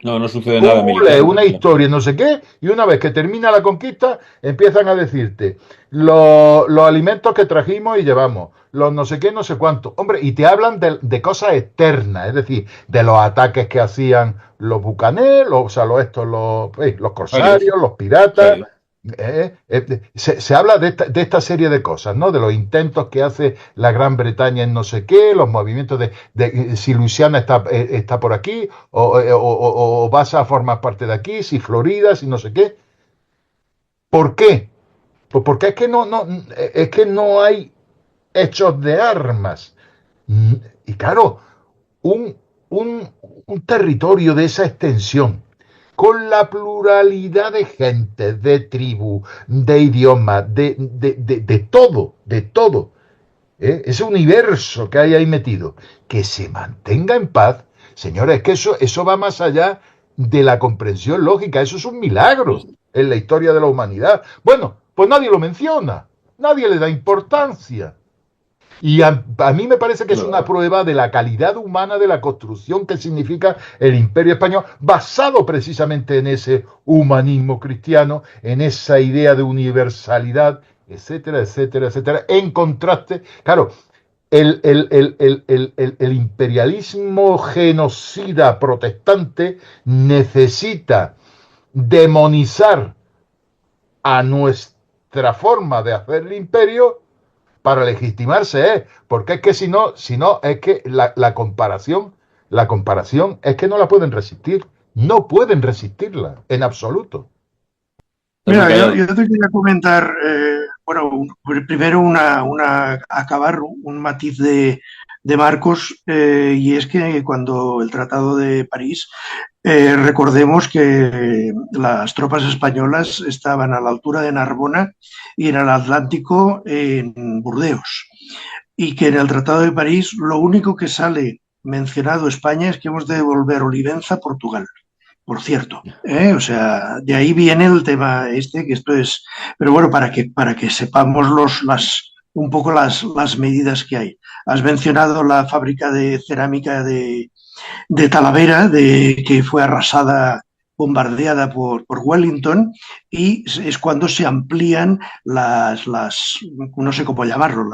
No sucede nada Tú lees militar. una historia, no sé qué, y una vez que termina la conquista, empiezan a decirte los alimentos que trajimos y llevamos, los no sé qué, no sé cuánto. Hombre, y te hablan de cosas externas, es decir, de los ataques que hacían los bucaneros, o sea, los Varios, corsarios, los piratas. varios. Se habla de esta serie de cosas, ¿no? De los intentos que hace la Gran Bretaña en no sé qué, los movimientos de si Luisiana está por aquí, o vas a formar parte de aquí, si Florida, si no sé qué. ¿Por qué? Pues porque es que no hay hechos de armas. Y claro, un, un, un territorio de esa extensión, con la pluralidad de gente, de tribu, de idiomas, de todo, ese universo que hay ahí metido, que se mantenga en paz, señores, es que eso va más allá de la comprensión lógica, eso es un milagro en la historia de la humanidad. Bueno, pues nadie lo menciona, nadie le da importancia. Y a mí me parece que es una prueba de la calidad humana de la construcción que significa el Imperio Español, basado precisamente en ese humanismo cristiano, en esa idea de universalidad, etcétera, etcétera, etcétera. En contraste, claro, el imperialismo genocida protestante necesita demonizar a nuestra forma de hacer el imperio para legitimarse, porque es que si no es que la comparación es que no la pueden resistir, no pueden resistirla en absoluto. Mira, yo te quería comentar, primero acabar un matiz de Marcos, y es que cuando el Tratado de París, recordemos que las tropas españolas estaban a la altura de Narbona y en el Atlántico en Burdeos, y que en el Tratado de París lo único que sale mencionado España es que hemos de devolver Olivenza a Portugal. Por cierto, o sea, de ahí viene el tema que esto es, pero bueno, para que sepamos un poco las medidas que hay. Has mencionado la fábrica de cerámica de Talavera, que fue arrasada, bombardeada por Wellington, y es cuando se amplían no sé cómo llamarlo,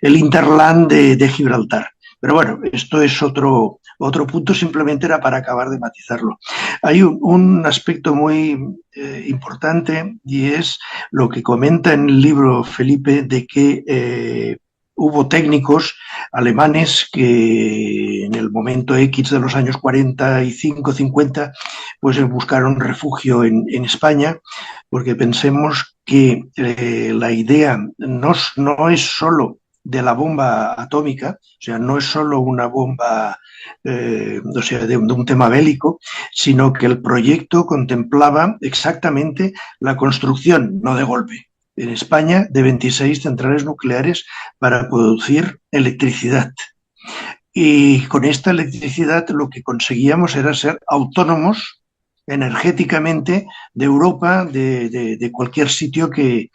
el hinterland de Gibraltar. Pero bueno, esto es otro punto, simplemente era para acabar de matizarlo. Hay un aspecto muy importante, y es lo que comenta en el libro Felipe, de que hubo técnicos alemanes que en el momento X de los años 45-50 pues buscaron refugio en España, porque pensemos que la idea no es solo de la bomba atómica, o sea, no es solo una bomba, o sea, de un tema bélico, sino que el proyecto contemplaba exactamente la construcción, no de golpe, en España, de 26 centrales nucleares para producir electricidad. Y con esta electricidad lo que conseguíamos era ser autónomos energéticamente de Europa, de cualquier sitio que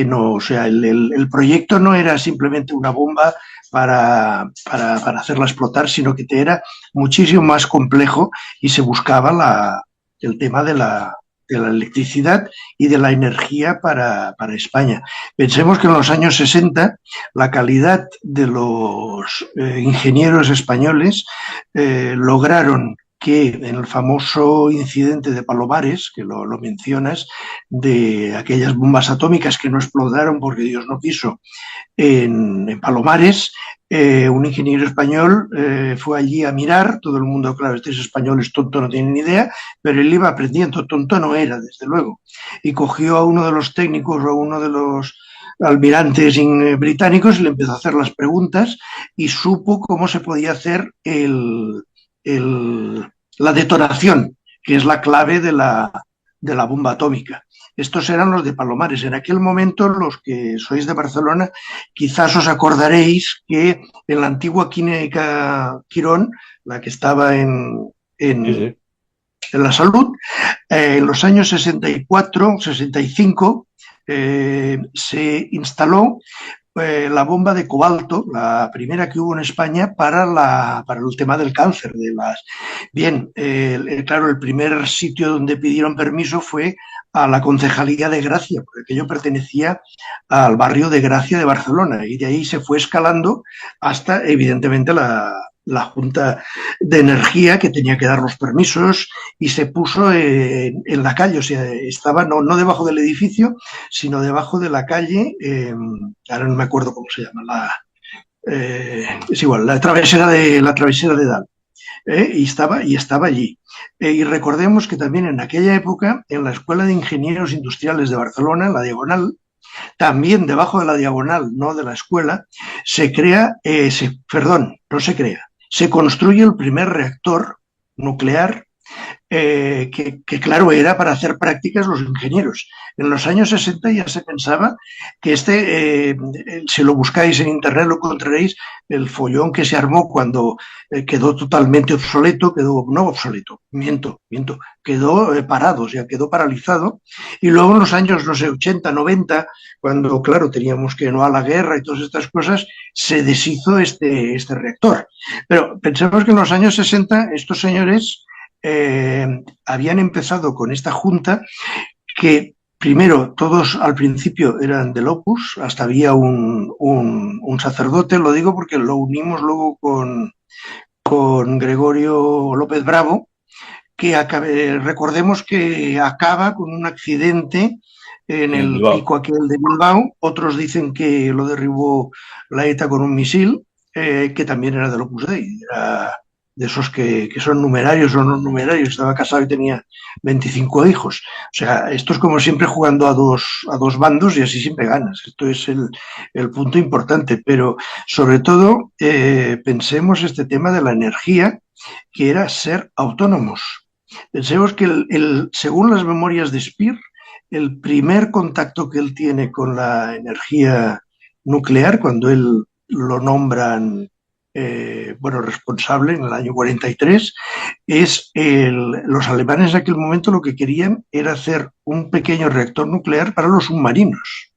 no, o sea, el proyecto no era simplemente una bomba para hacerla explotar, sino que era muchísimo más complejo, y se buscaba el tema de la electricidad y de la energía para España. Pensemos que en los años 60 la calidad de los ingenieros españoles lograron que en el famoso incidente de Palomares, que lo mencionas, de aquellas bombas atómicas que no explotaron porque Dios no quiso en Palomares, un ingeniero español fue allí a mirar. Todo el mundo, claro, este es español, es tonto, no tiene ni idea, pero él iba aprendiendo, tonto no era, desde luego, y cogió a uno de los técnicos o a uno de los almirantes británicos y le empezó a hacer las preguntas, y supo cómo se podía hacer la detonación, que es la clave de la bomba atómica. Estos eran los de Palomares. En aquel momento, los que sois de Barcelona, quizás os acordaréis que en la antigua Clínica Quirón, la que estaba en la Salud, en los años 64, 65, se instaló la bomba de cobalto, la primera que hubo en España para el tema del cáncer. Bien, claro, el primer sitio donde pidieron permiso fue a la Concejalía de Gracia, porque aquello pertenecía al barrio de Gracia de Barcelona, y de ahí se fue escalando hasta, evidentemente, la Junta de Energía, que tenía que dar los permisos, y se puso en la calle, o sea, estaba no debajo del edificio, sino debajo de la calle, ahora no me acuerdo cómo se llama, es igual, la travesera de Dal, y estaba allí. Y recordemos que también en aquella época, en la Escuela de Ingenieros Industriales de Barcelona, en la Diagonal, también debajo de la Diagonal, no de la escuela, se construye el primer reactor nuclear que claro, era para hacer prácticas los ingenieros. En los años 60 ya se pensaba que si lo buscáis en internet lo encontraréis, el follón que se armó cuando quedó totalmente obsoleto, no obsoleto, miento, quedó parado, o sea, quedó paralizado. Y luego en los años, no sé, 80, 90, cuando, claro, teníamos que no a la guerra y todas estas cosas, se deshizo este reactor. Pero pensemos que en los años 60 estos señores habían empezado con esta junta que primero todos al principio eran del Opus, hasta había un sacerdote, lo digo porque lo unimos luego con Gregorio López Bravo, que recordemos que acaba con un accidente en En el Bilbao. pico aquel de Bilbao, otros dicen que lo derribó la ETA con un misil, que también era del Opus Dei, era de esos que son numerarios o no numerarios, estaba casado y tenía 25 hijos. O sea, esto es como siempre jugando a dos bandos y así siempre ganas. Esto es el punto importante, pero sobre todo pensemos este tema de la energía, que era ser autónomos. Pensemos que según las memorias de Speer, el primer contacto que él tiene con la energía nuclear, cuando él lo nombran responsable en el año 43, los alemanes en aquel momento lo que querían era hacer un pequeño reactor nuclear para los submarinos.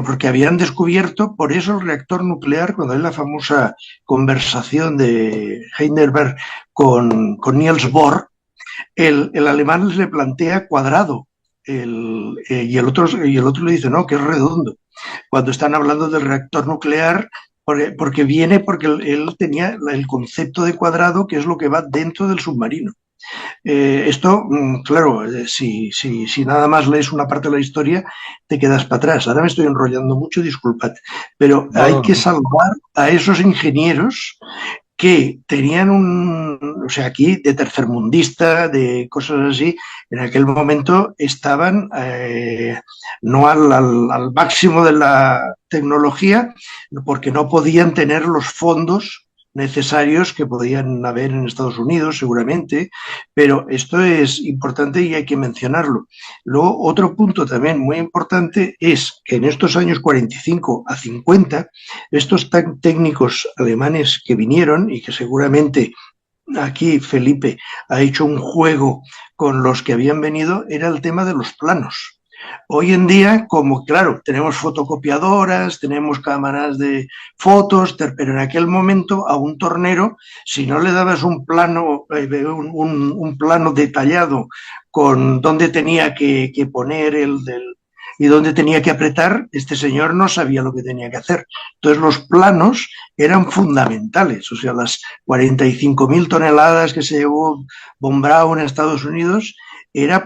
Porque habían descubierto, por eso el reactor nuclear, cuando hay la famosa conversación de Heisenberg con Niels Bohr, el alemán le plantea cuadrado y el otro le dice no, que es redondo. Cuando están hablando del reactor nuclear, porque él tenía el concepto de cuadrado, que es lo que va dentro del submarino. Esto, claro, si nada más lees una parte de la historia, te quedas para atrás. Ahora me estoy enrollando mucho, disculpad, pero No, hay no, que no. salvar a esos ingenieros que tenían o sea, aquí de tercermundista, de cosas así, en aquel momento estaban no al máximo de la tecnología, porque no podían tener los fondos necesarios que podían haber en Estados Unidos, seguramente, pero esto es importante y hay que mencionarlo. Luego, otro punto también muy importante es que en estos años 45 a 50, estos técnicos alemanes que vinieron y que seguramente aquí Felipe ha hecho un juego con los que habían venido, era el tema de los planos. Hoy en día, como claro, tenemos fotocopiadoras, tenemos cámaras de fotos, pero en aquel momento a un tornero, si no le dabas un plano, un plano detallado con dónde tenía que poner y dónde tenía que apretar, este señor no sabía lo que tenía que hacer. Entonces los planos eran fundamentales, o sea, las 45.000 toneladas que se llevó Von Braun en Estados Unidos,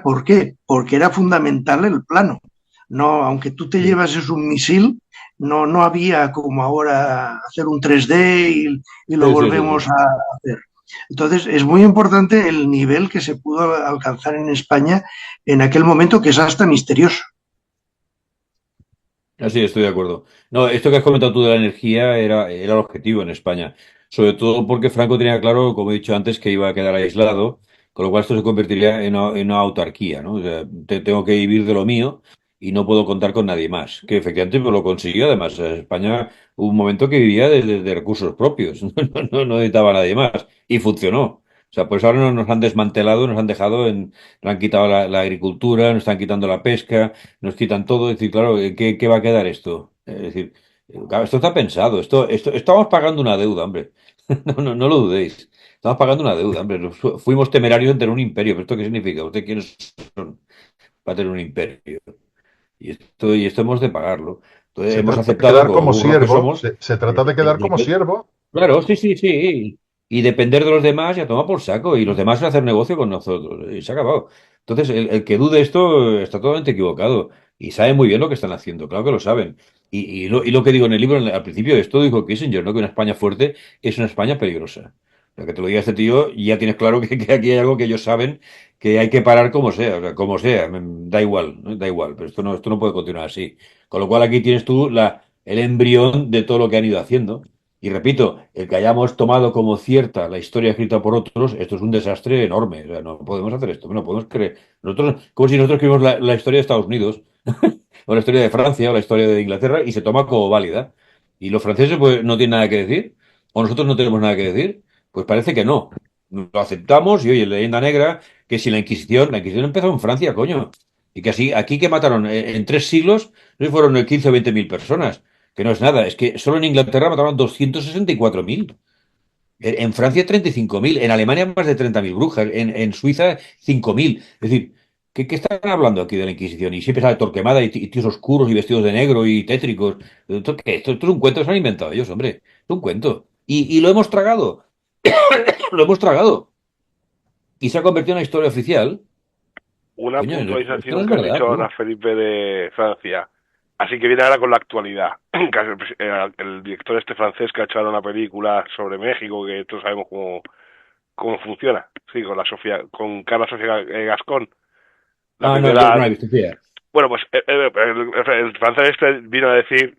¿por qué? Porque era fundamental el plano. No, aunque tú te Sí, llevases un misil, no había como ahora hacer un 3D y lo sí, sí, sí, volvemos sí. a hacer. Entonces, es muy importante el nivel que se pudo alcanzar en España en aquel momento, que es hasta misterioso. Así estoy de acuerdo. No, esto que has comentado tú de la energía era el objetivo en España. Sobre todo porque Franco tenía claro, como he dicho antes, que iba a quedar aislado, con lo cual esto se convertiría en una autarquía, ¿no? O sea, tengo que vivir de lo mío y no puedo contar con nadie más. Que efectivamente pues, lo consiguió. Además, España hubo un momento que vivía de recursos propios, no necesitaba a nadie más. Y funcionó. O sea, pues ahora nos han desmantelado, nos han dejado nos han quitado la agricultura, nos están quitando la pesca, nos quitan todo. Es decir, claro, ¿qué va a quedar esto? Es decir, claro, esto está pensado. Estamos pagando una deuda, hombre. No lo dudéis. Estamos pagando una deuda, hombre. Fuimos temerarios en tener un imperio. ¿Pero esto qué significa? ¿Usted quiénes son para tener un imperio? Y esto hemos de pagarlo. Entonces Se hemos trata de aceptado, quedar como como burros que siervo, somos, se trata de quedar como siervo. claro, sí, sí, sí. Y depender de los demás y a tomar por saco. Y los demás hacer negocio con nosotros. Y se ha acabado. Entonces, el que dude esto está totalmente equivocado. Y sabe muy bien lo que están haciendo. Claro que lo saben. Y lo que digo en el libro, al principio de esto, dijo Kissinger, ¿no? Que una España fuerte es una España peligrosa. O sea, que te lo diga este tío, y ya tienes claro que aquí hay algo que ellos saben que hay que parar como sea. O sea, como sea. Da igual, ¿no? Da igual. Pero esto no puede continuar así. Con lo cual aquí tienes tú el embrión de todo lo que han ido haciendo. Y repito, el que hayamos tomado como cierta la historia escrita por otros, esto es un desastre enorme. O sea, no podemos hacer esto, no podemos creer. Nosotros, como si nosotros escribimos la historia de Estados Unidos, o la historia de Francia, o la historia de Inglaterra, y se toma como válida. Y los franceses pues no tienen nada que decir, o nosotros no tenemos nada que decir, pues parece que no. Lo aceptamos y oye, leyenda negra, que si la Inquisición empezó en Francia, coño. Y que así, aquí que mataron en 3 siglos, no sé si fueron 15 o 20 mil personas, que no es nada, es que solo en Inglaterra mataron 264.000. En Francia 35.000, en Alemania más de 30.000 brujas, en Suiza 5.000. Es decir, ¿qué están hablando aquí de la Inquisición? Y siempre sale Torquemada y tíos oscuros y vestidos de negro y tétricos. ¿Esto qué? Esto es un cuento que se han inventado ellos, hombre. Es un cuento. Y lo hemos tragado. Lo hemos tragado. Y se ha convertido en una historia oficial. Una Coño, esto no puntualización es que has verdad, dicho ¿no? Ana Felipe de Francia. Así que viene ahora con la actualidad. El director este francés que ha hecho ahora una película sobre México, que todos sabemos cómo funciona. Sí, con con Carla Sofía Gascón. La Ah, no, yo no primera. la he visto, tía. Bueno, pues el francés este vino a decir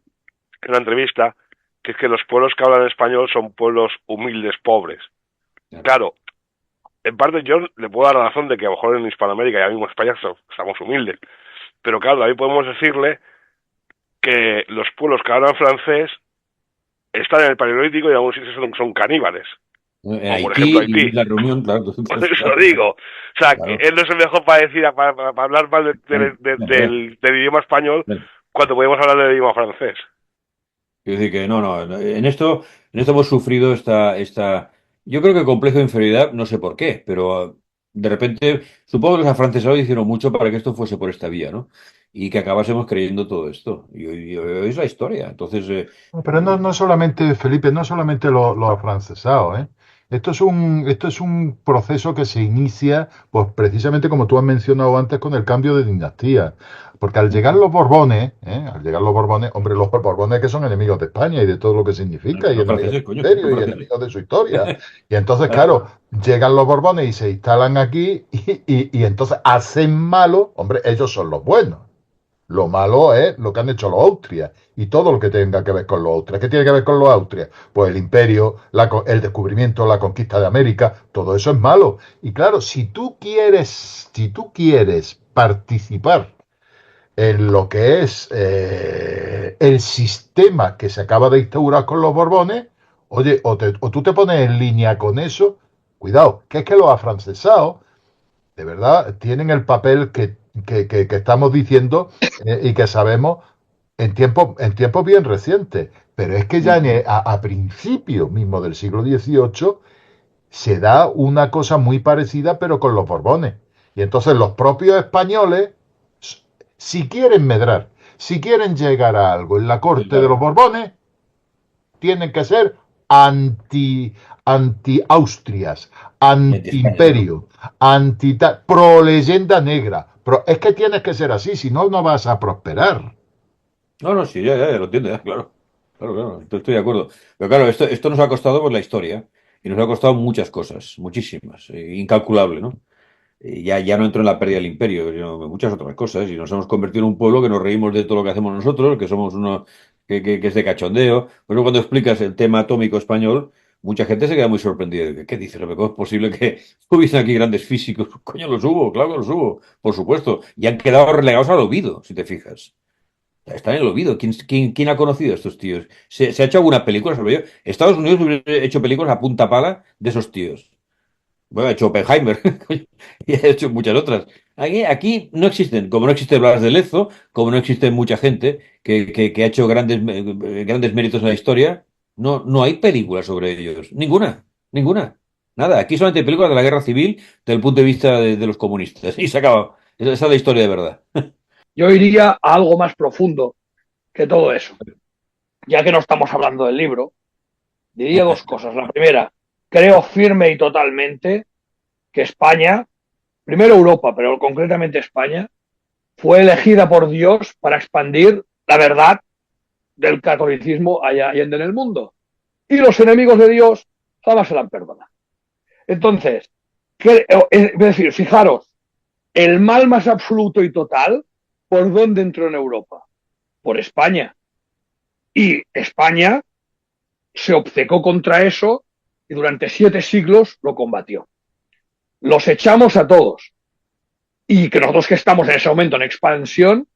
en una entrevista que es que los pueblos que hablan español son pueblos humildes, pobres. Claro, en parte yo le puedo dar la razón de que a lo mejor en Hispanoamérica y ahora mismo en España estamos humildes. Pero claro, ahí podemos decirle que los pueblos que hablan francés están en el Paleolítico y en algunos sitios son caníbales. En Como por ejemplo Haití y Haití. la reunión, claro. Por Entonces, eso claro, digo. O sea, que claro. él no es el mejor para decir, para hablar mal Claro. del idioma español Claro. cuando podemos hablar del idioma francés. Quiero decir que no, en esto hemos sufrido yo creo que complejo de inferioridad, no sé por qué, pero de repente, supongo que los afrancesados hicieron mucho para que esto fuese por esta vía, ¿no? Y que acabásemos creyendo todo esto. Y hoy es la historia. Entonces, Pero no solamente, Felipe, no solamente los afrancesados, ¿eh? Esto es un proceso que se inicia, pues precisamente como tú has mencionado antes, con el cambio de dinastía. Porque al llegar los Borbones, hombre, los Borbones que son enemigos de España y de todo lo que significa, y los enemigos franceses, del coño, imperio los y franceses. enemigos de su historia. Y entonces, Claro. claro, llegan los Borbones y se instalan aquí y entonces hacen malo, hombre, ellos son los buenos. Lo malo es lo que han hecho los Austrias y todo lo que tenga que ver con los Austrias. ¿Qué tiene que ver con los Austrias? Pues el imperio, el descubrimiento, la conquista de América, todo eso es malo. Y claro, si tú quieres participar en lo que es el sistema que se acaba de instaurar con los Borbones, oye, o tú te pones en línea con eso, cuidado, que es que los afrancesados de verdad tienen el papel que estamos diciendo y que sabemos en tiempos bien recientes. Pero es que ya a principios mismo del siglo XVIII se da una cosa muy parecida, pero con los Borbones. Y entonces los propios españoles, si quieren medrar, si quieren llegar a algo en la corte de los Borbones, tienen que ser anti, anti-Austrias, Y anti-España, ¿no? anti-imperio, pro leyenda negra. Es que tienes que ser así, si no, no vas a prosperar. No, no, sí, ya lo entiendo, ya, claro. Claro, claro, estoy de acuerdo. Pero claro, esto nos ha costado por la historia y nos ha costado muchas cosas, muchísimas, incalculable, ¿no? Ya no entro en la pérdida del imperio, sino en muchas otras cosas. Y nos hemos convertido en un pueblo que nos reímos de todo lo que hacemos nosotros, que somos uno que es de cachondeo. Por eso cuando explicas el tema atómico español, mucha gente se queda muy sorprendida. ¿Qué dices, Rebeca? ¿Es posible que hubiesen aquí grandes físicos? Coño, los hubo, claro que los hubo, por supuesto. Y han quedado relegados al olvido, si te fijas. Están en el olvido. ¿Quién ha conocido a estos tíos? ¿Se ha hecho alguna película sobre ellos? Estados Unidos hubiera hecho películas a punta pala de esos tíos. Bueno, ha hecho Oppenheimer y ha hecho muchas otras. Aquí no existen, como no existe Blas de Lezo, como no existe mucha gente que ha hecho grandes méritos en la historia, no hay películas sobre ellos. Ninguna. Nada. Aquí solamente hay películas de la guerra civil desde el punto de vista de los comunistas. Y se acaba. Esa es la historia de verdad. Yo iría a algo más profundo que todo eso. Ya que no estamos hablando del libro, diría dos cosas. La primera, creo firme y totalmente que España, primero Europa, pero concretamente España, fue elegida por Dios para expandir la verdad del catolicismo allá y en el mundo. Y los enemigos de Dios jamás se la han perdonado. Entonces, es decir, fijaros, el mal más absoluto y total, ¿por dónde entró en Europa? Por España. Y España se obcecó contra eso y durante 7 siglos lo combatió. Los echamos a todos. Y que nosotros que estamos en ese momento en expansión,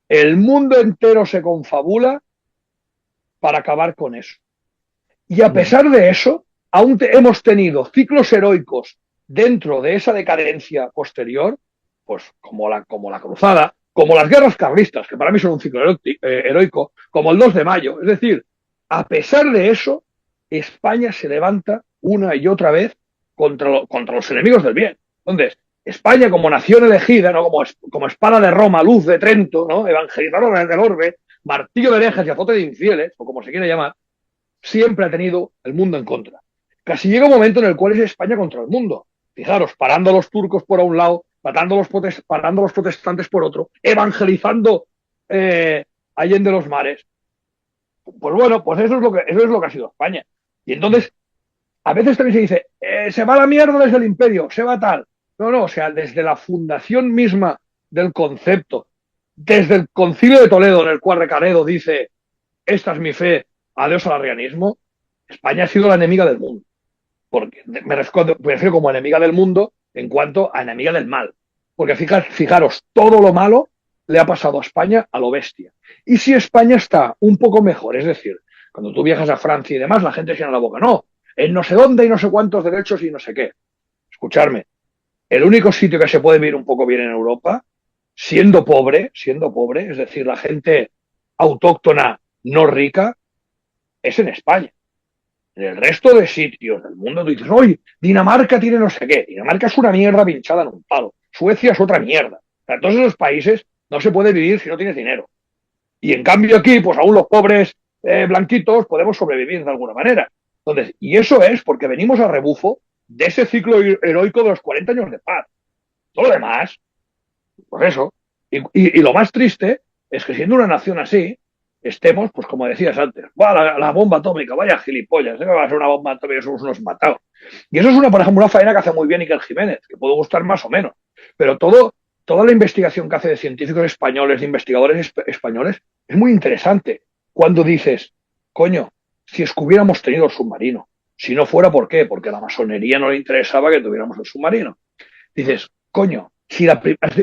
el mundo entero se confabula para acabar con eso. Y a pesar de eso, aún hemos tenido ciclos heroicos dentro de esa decadencia posterior, pues como la cruzada, como las guerras carlistas, que para mí son un ciclo heroico, como el 2 de mayo. Es decir, a pesar de eso, España se levanta una y otra vez contra los enemigos del bien. Entonces, España como nación elegida, ¿no? como espada de Roma, luz de Trento, ¿no? Evangelizadora del orbe, martillo de herejes y azote de infieles, o como se quiere llamar, siempre ha tenido el mundo en contra. Casi llega un momento en el cual es España contra el mundo. Fijaros, parando a los turcos por un lado, parando a los protestantes por otro, evangelizando allende los mares. Pues bueno, pues eso es lo que ha sido España. Y entonces, a veces también se dice, se va la mierda desde el imperio, se va tal. No, o sea, desde la fundación misma del concepto, desde el Concilio de Toledo, en el cual Recaredo dice, esta es mi fe, adiós al arrianismo, España ha sido la enemiga del mundo. Porque me refiero como enemiga del mundo en cuanto a enemiga del mal. Porque fijaros, todo lo malo le ha pasado a España a lo bestia. Y si España está un poco mejor, es decir, cuando tú viajas a Francia y demás, la gente se llena la boca. No, en no sé dónde y no sé cuántos derechos y no sé qué. Escucharme, el único sitio que se puede vivir un poco bien en Europa, siendo pobre, es decir, la gente autóctona no rica, es en España. En el resto de sitios del mundo tú dices, oye, Dinamarca tiene no sé qué. Dinamarca es una mierda pinchada en un palo. Suecia es otra mierda. O sea, en todos esos países no se puede vivir si no tienes dinero. Y en cambio aquí, pues aún los pobres blanquitos podemos sobrevivir de alguna manera. Entonces, y eso es porque venimos a rebufo de ese ciclo heroico de los 40 años de paz. Todo lo demás, pues eso. Y lo más triste es que siendo una nación así, estemos, pues como decías antes, la bomba atómica, vaya gilipollas, ¿eh? Va a ser una bomba atómica, somos unos matados. Y eso es por ejemplo, una faena que hace muy bien Iker Jiménez, que puede gustar más o menos. Pero toda la investigación que hace de científicos españoles, de investigadores españoles, es muy interesante. Cuando dices, coño, si es que hubiéramos tenido el submarino, si no fuera, ¿por qué? Porque a la masonería no le interesaba que tuviéramos el submarino. Dices, coño, si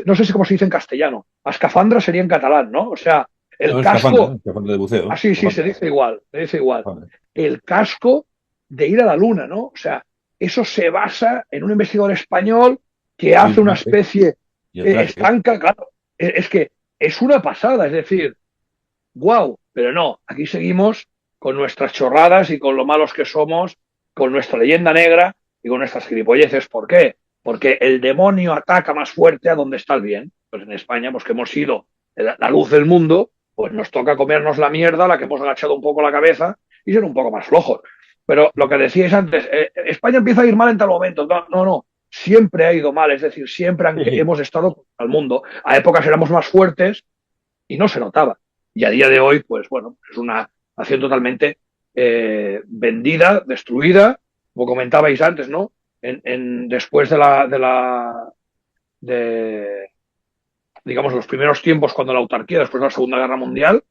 no sé si cómo se dice en castellano, a escafandra sería en catalán, ¿no? O sea, el No, casco. escafandra de buceo. Sí, se dice igual, El casco de ir a la luna, ¿no? O sea, eso se basa en un investigador español que hace una especie estanca, claro. Es que es una pasada, es decir, wow, pero no, aquí seguimos con nuestras chorradas y con lo malos que somos, con nuestra leyenda negra y con nuestras gilipolleces. ¿Por qué? Porque el demonio ataca más fuerte a donde está el bien. Pues en España, pues que hemos sido la luz del mundo, pues nos toca comernos la mierda, la que hemos agachado un poco la cabeza y ser un poco más flojos. Pero lo que decíais antes, España empieza a ir mal en tal momento. No. Siempre ha ido mal, es decir, siempre hemos estado al mundo. A épocas éramos más fuertes y no se notaba. Y a día de hoy, pues bueno, es una nación totalmente vendida, destruida, como comentabais antes, ¿no? Después de digamos, los primeros tiempos, cuando la autarquía, después de la Segunda Guerra Mundial,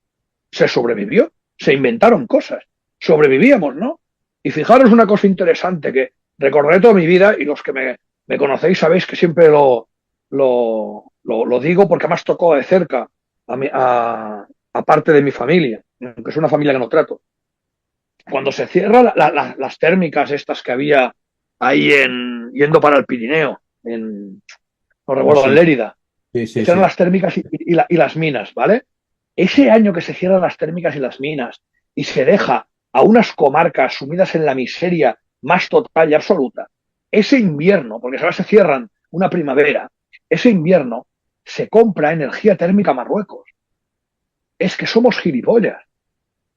se sobrevivió, se inventaron cosas, sobrevivíamos, ¿no? Y fijaros una cosa interesante que recordaré toda mi vida, y los que me conocéis sabéis que siempre lo digo porque además tocó de cerca a parte de mi familia, aunque es una familia que no trato. Cuando se cierran las térmicas estas que había ahí yendo para el Pirineo, no recuerdo, en Lérida, Sí. cierran las térmicas y las minas, ¿vale? Ese año que se cierran las térmicas y las minas y se deja a unas comarcas sumidas en la miseria más total y absoluta, ese invierno, porque ahora se cierran una primavera, ese invierno se compra energía térmica a Marruecos. Es que somos gilipollas.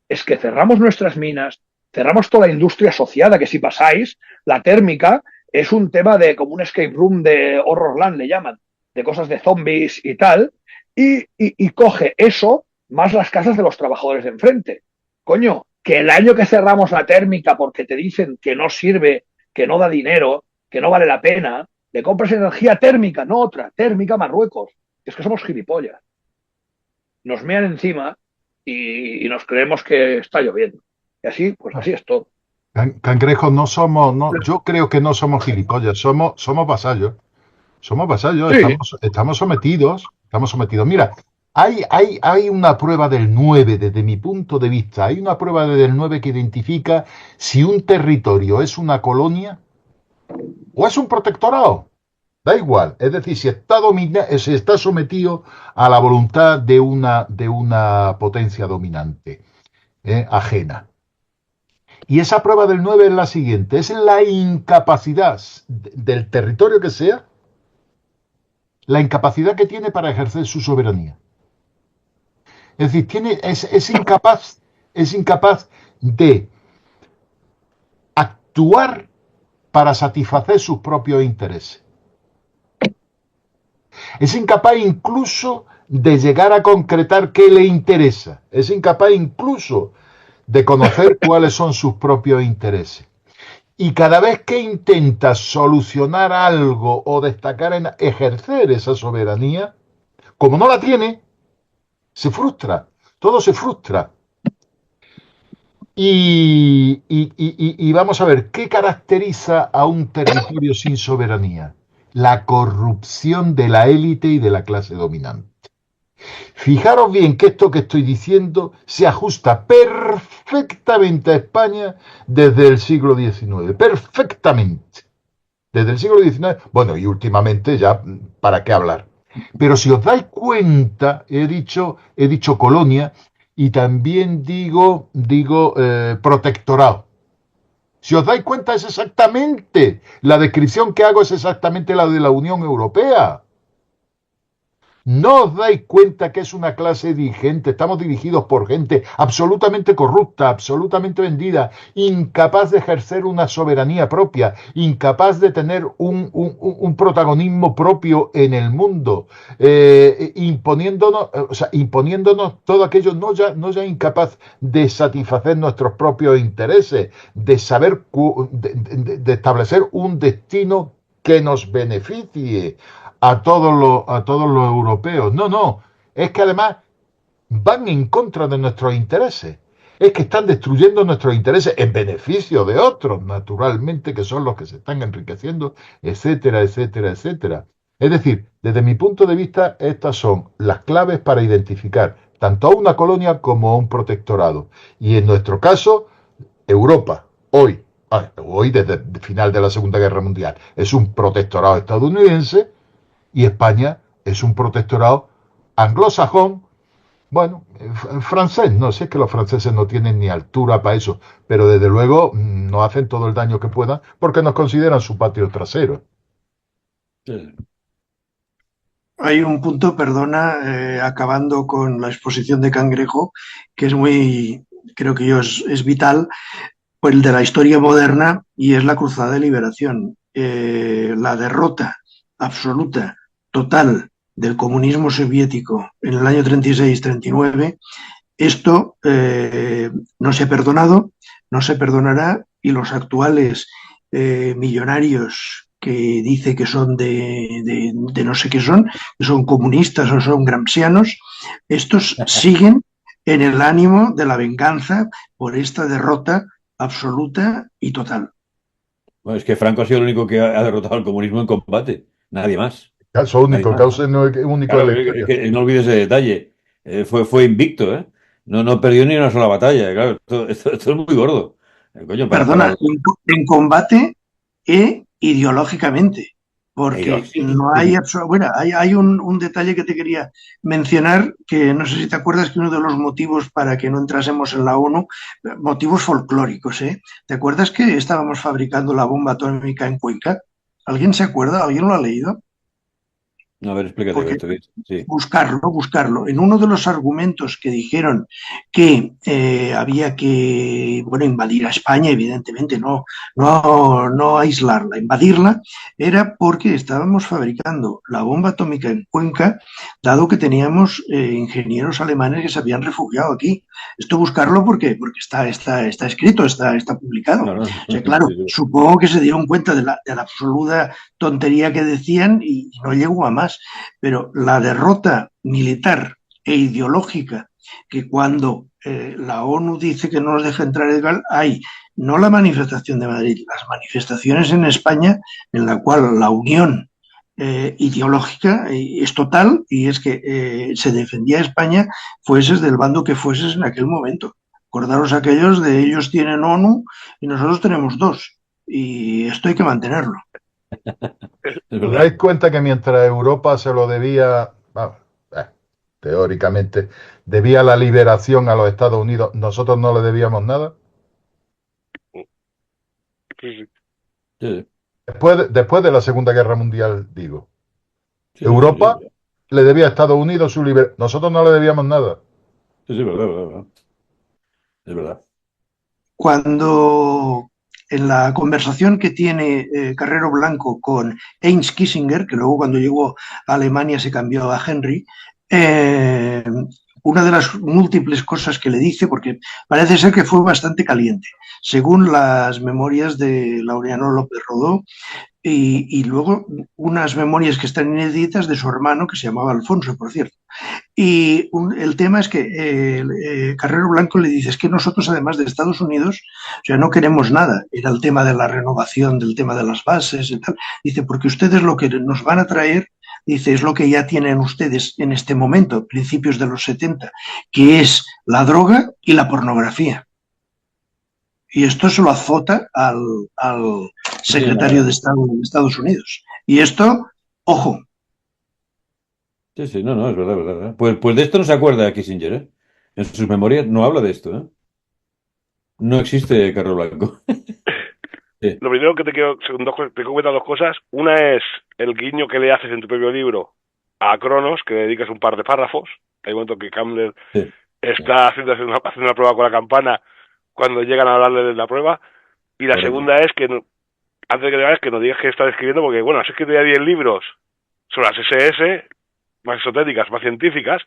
Es que cerramos nuestras minas, cerramos toda la industria asociada, que si pasáis, la térmica es un tema de como un escape room de Horrorland, le llaman, de cosas de zombies y tal, y coge eso más las casas de los trabajadores de enfrente. Coño, que el año que cerramos la térmica porque te dicen que no sirve, que no da dinero, que no vale la pena, le compras energía térmica, no otra, térmica Marruecos. Es que somos gilipollas. Nos mean encima y nos creemos que está lloviendo. Y así, pues así es todo. Cangrejo, no somos, no, yo creo que no somos gilipollas, somos vasallos. Somos vasallos, Sí, estamos sometidos, estamos sometidos. Mira, hay una prueba del 9 desde mi punto de vista, hay una prueba del 9 que identifica si un territorio es una colonia o es un protectorado. Da igual, es decir, si está sometido a la voluntad de una potencia dominante, ajena. Y esa prueba del 9 es la siguiente, es la incapacidad del territorio que sea, la incapacidad que tiene para ejercer su soberanía. Es decir, es incapaz de actuar para satisfacer sus propios intereses. Es incapaz incluso de llegar a concretar qué le interesa. Es incapaz incluso de conocer cuáles son sus propios intereses. Y cada vez que intenta solucionar algo o destacar en ejercer esa soberanía, como no la tiene, se frustra. Todo se frustra. Y vamos a ver, ¿qué caracteriza a un territorio sin soberanía? La corrupción de la élite y de la clase dominante. Fijaros bien que esto que estoy diciendo se ajusta perfectamente a España desde el siglo XIX, perfectamente. Desde el siglo XIX, bueno, y últimamente ya, ¿para qué hablar? Pero si os dais cuenta, he dicho colonia y también digo protectorado. Si os dais cuenta, es exactamente, la descripción que hago es exactamente la de la Unión Europea. ¿No os dais cuenta que es una clase dirigente? Estamos dirigidos por gente absolutamente corrupta, absolutamente vendida, incapaz de ejercer una soberanía propia, incapaz de tener un protagonismo propio en el mundo, imponiéndonos todo aquello, no ya incapaz de satisfacer nuestros propios intereses, de saber, de establecer un destino que nos beneficie a todos los europeos. No, no, es que además van en contra de nuestros intereses. Es que están destruyendo nuestros intereses en beneficio de otros, naturalmente, que son los que se están enriqueciendo, etcétera, etcétera, etcétera. Es decir, desde mi punto de vista, estas son las claves para identificar tanto a una colonia como a un protectorado. Y en nuestro caso, Europa, hoy desde el final de la Segunda Guerra Mundial, es un protectorado estadounidense y España es un protectorado anglosajón, bueno, francés, no sé, es que los franceses no tienen ni altura para eso, pero desde luego no hacen todo el daño que puedan porque nos consideran su patio trasero. Sí. Hay un punto, perdona, acabando con la exposición de Cangrejo, que es muy, creo que yo es vital, pues el de la historia moderna y es la Cruzada de Liberación. La derrota absoluta, total, del comunismo soviético en el año 36-39, esto no se ha perdonado, no se perdonará y los actuales millonarios que dice que son de no sé qué son, que son comunistas o son gramscianos, estos siguen en el ánimo de la venganza por esta derrota absoluta y total. Bueno, es que Franco ha sido el único que ha derrotado al comunismo en combate. Nadie más. Caso Nadie único, más. caso único Claro, en la historia. que no olvides ese detalle. Fue invicto, ¿eh? No perdió ni una sola batalla. Claro, esto es muy gordo. Coño, Perdona, en combate e ideológicamente, porque Sí, no hay, bueno, hay un detalle que te quería mencionar, que no sé si te acuerdas que uno de los motivos para que no entrásemos en la ONU, motivos folclóricos, ¿eh? ¿Te acuerdas que estábamos fabricando la bomba atómica en Cuenca? ¿Alguien se acuerda? ¿Alguien lo ha leído? A ver, explícate Porque esto. Sí. buscarlo. En uno de los argumentos que dijeron que había que, bueno, invadir a España, evidentemente, no aislarla, invadirla, era porque estábamos fabricando la bomba atómica en Cuenca, dado que teníamos ingenieros alemanes que se habían refugiado aquí. Esto buscarlo porque está escrito, está publicado. No, O sea, claro, sí. supongo que se dieron cuenta de la absoluta tontería que decían y no llegó a más. Pero la derrota militar e ideológica que cuando la ONU dice que no nos deja entrar ilegal, hay no la manifestación de Madrid, las manifestaciones en España en la cual la unión ideológica es total y es que se defendía a España fueses del bando que fueses en aquel momento. Acordaros aquellos de ellos tienen ONU y nosotros tenemos dos y esto hay que mantenerlo. Es ¿Os verdad. dais cuenta que mientras Europa se lo debía, vamos, teóricamente, debía la liberación a los Estados Unidos, nosotros no le debíamos nada? Sí, sí. Sí, Después de la Segunda Guerra Mundial, digo. sí, sí, Europa sí, le debía a Estados Unidos su liberación, nosotros no le debíamos nada. sí, sí, verdad, verdad, verdad. Es verdad. Cuando en la conversación que tiene Carrero Blanco con Heinz Kissinger, que luego cuando llegó a Alemania se cambió a Henry, eh, una de las múltiples cosas que le dice, porque parece ser que fue bastante caliente, según las memorias de Laureano López Rodó, y luego unas memorias que están inéditas de su hermano, que se llamaba Alfonso, por cierto. Y el tema es que Carrero Blanco le dice, es que nosotros además de Estados Unidos, o sea, no queremos nada. Era el tema de la renovación, del tema de las bases y tal. Dice, porque ustedes lo que nos van a traer, dice, es lo que ya tienen ustedes en este momento, principios de los 70, que es la droga y la pornografía. Y esto se lo azota al secretario de Estado de Estados Unidos. Y esto, ojo. Sí, sí, no, no, es verdad, verdad, verdad. Pues de esto no se acuerda Kissinger, ¿eh? En sus memorias no habla de esto, ¿eh? No existe Carro Blanco. Sí, Lo primero que te quiero, te comento dos cosas. Una es el guiño que le haces en tu propio libro a Cronos, que le dedicas un par de párrafos. Hay un momento que Campbell sí, está haciendo una prueba con la campana cuando llegan a hablarle de la prueba. Y la correcto. segunda es que, antes de que te vayas, que nos digas que estás escribiendo, porque bueno, has escrito ya 10 libros sobre las SS, más esotéricas, más científicas,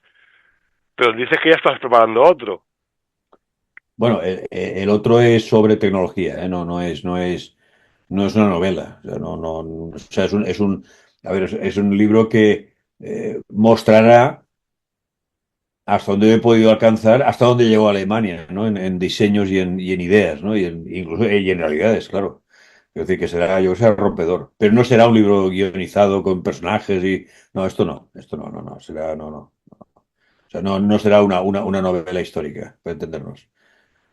pero dices que ya estás preparando otro. Bueno, el otro es sobre tecnología, ¿eh? No es una novela. O sea, o sea, a ver, es un libro que mostrará hasta dónde he podido alcanzar, hasta dónde llegó Alemania, ¿no? En diseños y en ideas, ¿no? Incluso y en realidades, claro. Es decir, que será, yo creo que será rompedor. Pero no será un libro guionizado con personajes y. No, esto no, no, no, será, no, no. O sea, no será una novela histórica, para entendernos.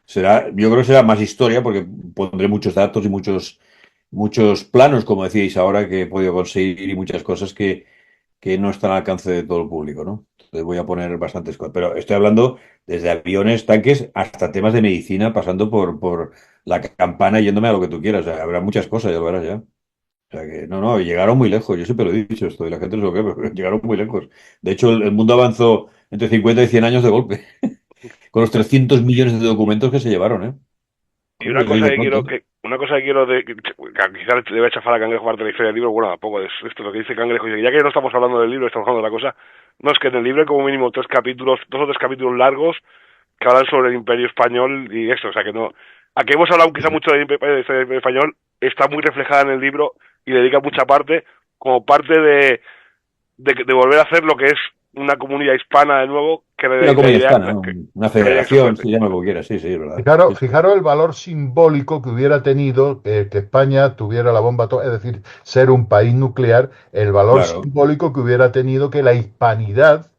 Será, yo creo que será más historia porque pondré muchos datos y muchos planos, como decíais ahora, que he podido conseguir y muchas cosas que no están al alcance de todo el público, ¿no? Entonces voy a poner bastantes cosas. Pero estoy hablando desde aviones, tanques, hasta temas de medicina, pasando por la campana, yéndome a lo que tú quieras. O sea, habrá muchas cosas, ya lo verás ya. O sea que, no, no, llegaron muy lejos. Yo siempre lo he dicho esto y la gente no se lo cree, pero llegaron muy lejos. De hecho, el mundo avanzó entre 50 y 100 años de golpe, con los 300 millones de documentos que se llevaron, ¿eh? Y Joder, se dice pronto, ¿eh? una cosa que quiero quizás le voy a chafar a Cangrejo parte de la historia del libro, bueno, tampoco es esto lo que dice Cangrejo, dice, ya que no estamos hablando del libro, estamos hablando de la cosa, no, es que en el libro hay como mínimo dos o tres capítulos largos que hablan sobre el Imperio Español y esto, o sea que no, a que hemos hablado quizá mucho del Imperio Español, está muy reflejada en el libro y dedica mucha parte, como parte de volver a hacer lo que es una comunidad hispana de nuevo, que Una la comunidad idea, hispana, ¿no? Una que la idea que federación, fuerte. si llama como quieras, sí, sí, es verdad. Sí, Fijaros, sí. fijaros el valor simbólico que hubiera tenido que España tuviera la bomba atómica, es decir, ser un país nuclear, el valor Claro, simbólico que hubiera tenido que la hispanidad,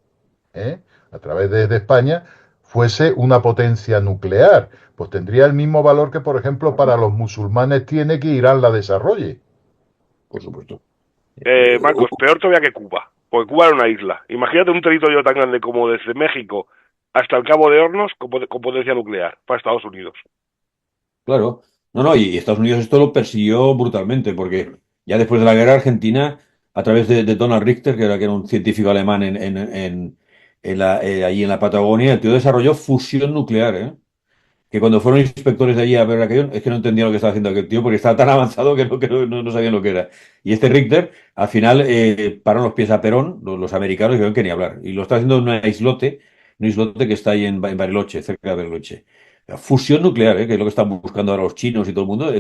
¿eh? A través de España, fuese una potencia nuclear. Pues tendría el mismo valor que, por ejemplo, para los musulmanes tiene que Irán la desarrolle. por supuesto. Marcos, peor todavía que Cuba, porque Cuba era una isla. Imagínate un territorio tan grande como desde México hasta el Cabo de Hornos con potencia nuclear para Estados Unidos. Claro. No, no, y Estados Unidos esto lo persiguió brutalmente, porque ya después de la guerra Argentina, a través de Donald Richter, que era un científico alemán allí en la Patagonia, el tío desarrolló fusión nuclear, ¿eh? Que cuando fueron inspectores de allí a ver aquello, es que no entendían lo que estaba haciendo aquel tío, porque estaba tan avanzado que no sabían lo que era. Y este Richter, al final, pararon los pies a Perón, los americanos, y dijeron que ni hablar. Y lo está haciendo en un islote que está ahí en Bariloche, cerca de Bariloche. Fusión nuclear, que es lo que están buscando ahora los chinos y todo el mundo.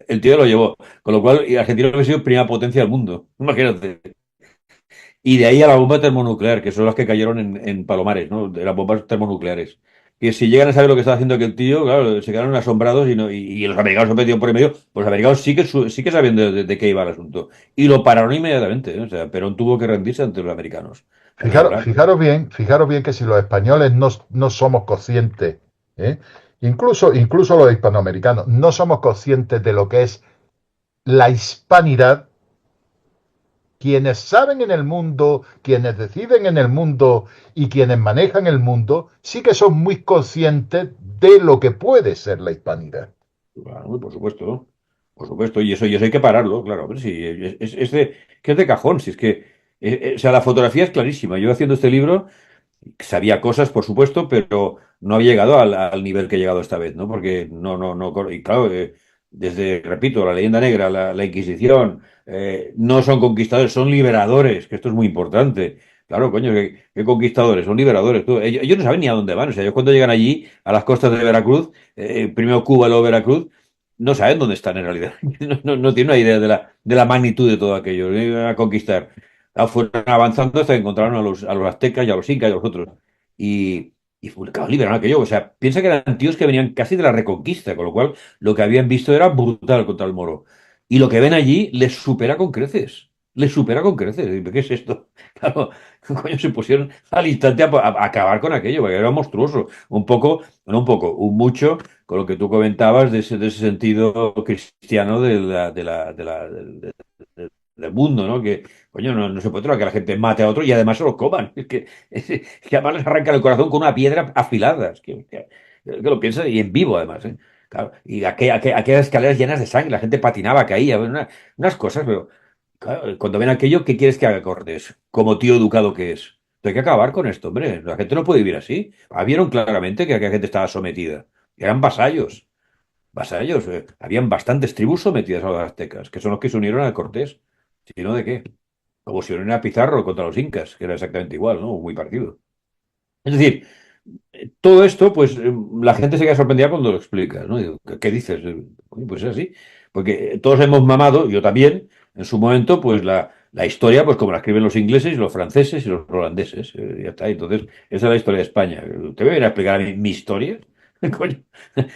El tío lo llevó. Con lo cual, y Argentina hubiera sido primera potencia del mundo. Imagínate. Y de ahí a la bomba termonuclear, que son las que cayeron en Palomares, ¿no? De las bombas termonucleares. Que si llegan a saber lo que está haciendo aquel tío, claro, se quedaron asombrados y los americanos se metieron por el medio, pues los americanos sí que sabían de qué iba el asunto. Y lo pararon inmediatamente, ¿eh? O sea, Perón tuvo que rendirse ante los americanos. Así de claro. Fijaros bien que si los españoles no somos conscientes, ¿eh? Incluso los hispanoamericanos, no somos conscientes de lo que es la hispanidad, quienes saben en el mundo, quienes deciden en el mundo y quienes manejan el mundo, sí que son muy conscientes de lo que puede ser la hispanidad. Claro, por supuesto, y eso hay que pararlo, claro, pero sí, que es de cajón, si es que, o sea, la fotografía es clarísima. Yo haciendo este libro sabía cosas, por supuesto, pero no había llegado al nivel que he llegado esta vez, ¿no? Porque no, y claro, desde, repito, la leyenda negra, la Inquisición, no son conquistadores, son liberadores, que esto es muy importante. Claro, coño, ¿qué conquistadores? Son liberadores. Ellos no saben ni a dónde van. O sea, ellos cuando llegan allí, a las costas de Veracruz, primero Cuba, luego Veracruz, no saben dónde están en realidad. No tienen una idea de la magnitud de todo aquello. Iban a conquistar. Fueron avanzando hasta que encontraron a los aztecas y a los incas y a los otros. Claro, liberaron aquello. O sea, piensa que eran tíos que venían casi de la Reconquista, con lo cual lo que habían visto era brutal contra el moro. Y lo que ven allí les supera con creces. Les supera con creces. ¿Qué es esto? Claro, coño, se pusieron al instante a acabar con aquello, porque era monstruoso. Un poco, no un poco, un mucho, con lo que tú comentabas de ese sentido cristiano del mundo, ¿no? Que, coño, no se puede tratar que la gente mate a otro y además se lo coman. Es que además les arrancan el corazón con una piedra afilada. Que lo piensas y en vivo, además, ¿eh? Claro, y aquellas escaleras llenas de sangre, la gente patinaba, caía, unas cosas, pero claro, cuando ven aquello, ¿qué quieres que haga Cortés? Como tío educado que es. Hay que acabar con esto, hombre. La gente no puede vivir así. Vieron claramente que aquella gente estaba sometida. Eran vasallos. Vasallos. Habían bastantes tribus sometidas a los aztecas, que son los que se unieron a Cortés. Si no, ¿de qué? Como si unieron a Pizarro contra los incas, que era exactamente igual, ¿no? Muy parecido. Es decir, todo esto, pues la gente se queda sorprendida cuando lo explicas, ¿no? Digo, ¿qué dices? Coño, pues es así. Porque todos hemos mamado, yo también, en su momento, pues la historia, pues como la escriben los ingleses, los franceses y los holandeses. Ya está. Entonces, esa es la historia de España. ¿Te voy a ir a explicar a mí mi historia? Coño,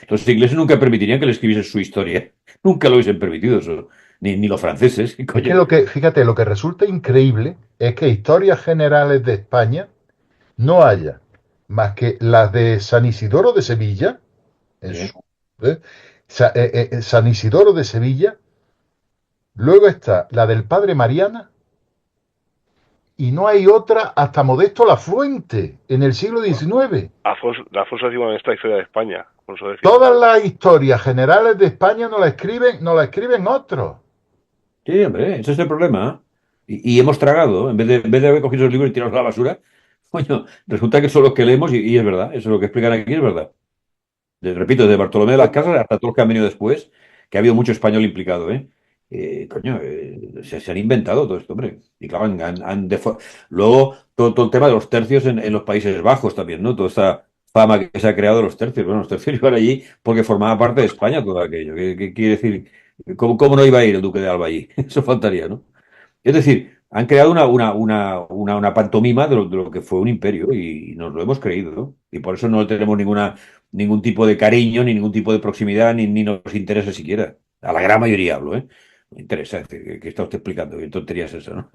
los ingleses nunca permitirían que le escribiesen su historia. Nunca lo hubiesen permitido eso. Ni los franceses. Es Coño. fíjate, lo que resulta increíble es que historias generales de España no haya más que las de San Isidoro de Sevilla, en Sí. su, San Isidoro de Sevilla, luego está la del Padre Mariana, y no hay otra hasta Modesto Lafuente, en el siglo XIX. Alfonso X en esta historia de España. Alfonso X. Todas las historias generales de España no la escriben otros. Sí, hombre, ese es el problema. Y hemos tragado, en vez de haber cogido el libro y tirarlo a la basura, coño, resulta que son los que leemos y es verdad, eso es lo que explican aquí, es verdad. Repito, desde Bartolomé de las Casas hasta todos los que han venido después, que ha habido mucho español implicado, ¿eh? Coño, se han inventado todo esto, hombre. Y claro, luego todo el tema de los tercios en los Países Bajos también, ¿no? Toda esta fama que se ha creado de los tercios. Bueno, los tercios iban allí porque formaba parte de España todo aquello. ¿Qué quiere decir? ¿Cómo no iba a ir el duque de Alba allí? Eso faltaría, ¿no? Es decir, han creado una pantomima de lo que fue un imperio y nos lo hemos creído, ¿no? Y por eso no tenemos ningún tipo de cariño, ni ningún tipo de proximidad, ni nos interesa siquiera. A la gran mayoría hablo, ¿eh? Me interesa, ¿qué está usted explicando? ¿Qué tontería es eso, no?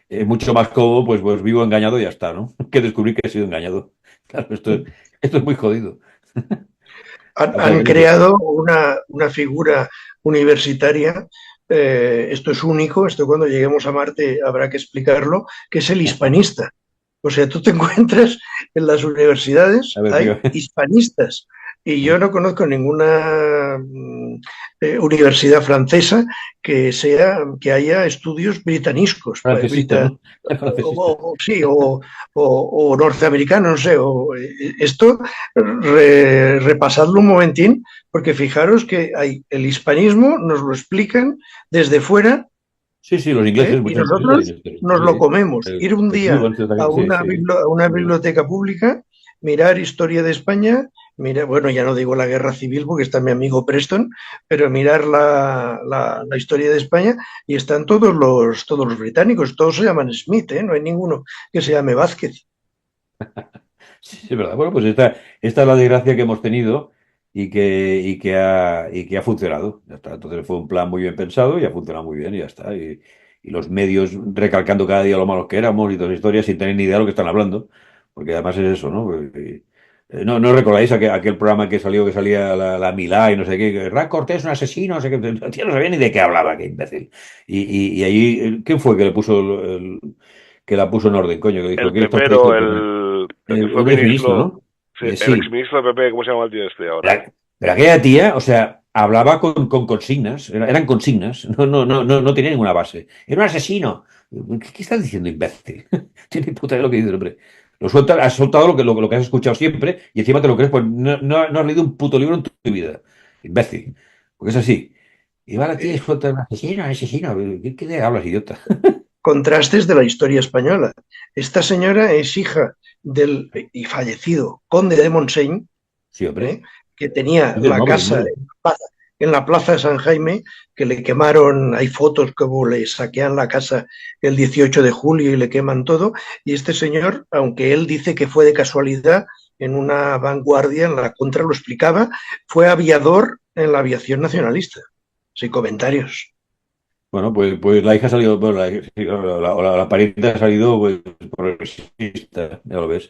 Es mucho más cómodo, pues vivo engañado y ya está, ¿no? Que descubrir que he sido engañado. Claro, esto es muy jodido. O sea, Han creado una figura universitaria, esto es único, esto cuando lleguemos a Marte habrá que explicarlo, que es el hispanista. O sea, tú te encuentras en las universidades, a ver, hay dígame. hispanistas, y yo no conozco ninguna universidad francesa que haya estudios britaniscos, Francesista, ¿no? Francesista. sí, o norteamericanos, no sé. Esto, repasadlo un momentín, porque fijaros que hay el hispanismo, nos lo explican desde fuera, Sí, los ingleses, y muchos nosotros ingleses. nos lo Sí, comemos. Ir un el día Club, a sí, sí. una biblioteca pública, mirar historia de España Mira, bueno, ya no digo la guerra civil porque está mi amigo Preston, pero mirar la historia de España y están todos los británicos, todos se llaman Smith, ¿eh? No hay ninguno que se llame Vázquez. Sí, es verdad. Bueno, pues esta es la desgracia que hemos tenido y que ha funcionado. Ya está. Entonces fue un plan muy bien pensado y ha funcionado muy bien y ya está. Y los medios recalcando cada día lo malos que éramos y todas las historias sin tener ni idea de lo que están hablando. Porque además es eso, ¿no? No recordáis aquel programa que salía la Milá y no sé qué, que Hernán Cortés un asesino, no sé qué, el tío no sabía ni de qué hablaba, qué imbécil. Y ahí, ¿quién fue que le puso que la puso en orden, coño? Que dijo El que esto está escrito Pepero, por él. el que fue Un exministro, ministro, ¿no? sí, el Sí. exministro de PP, ¿cómo se llama el tío este ahora? Pero aquella tía, o sea, hablaba con consignas, eran consignas, no tenía ninguna base. Era un asesino. ¿Qué estás diciendo, imbécil? Tiene puta idea lo que dice el hombre. Has soltado lo que has escuchado siempre y encima te lo crees, pues no has leído un puto libro en tu vida. Imbécil. Porque es así. Y va la tía y suelta un asesino, asesino. ¿Qué hablas, idiota? Contrastes de la historia española. Esta señora es hija del y fallecido conde de Montseny, Sí, hombre. ¿eh? Que tenía Dice el la nombre, el casa nombre. en la plaza de San Jaime, que le quemaron, hay fotos como le saquean la casa el 18 de julio y le queman todo, y este señor, aunque él dice que fue de casualidad, en una vanguardia, en la contra lo explicaba, fue aviador en la aviación nacionalista, sin comentarios. Bueno, pues la hija ha salido, bueno, la pariente ha salido pues, progresista, ya lo ves.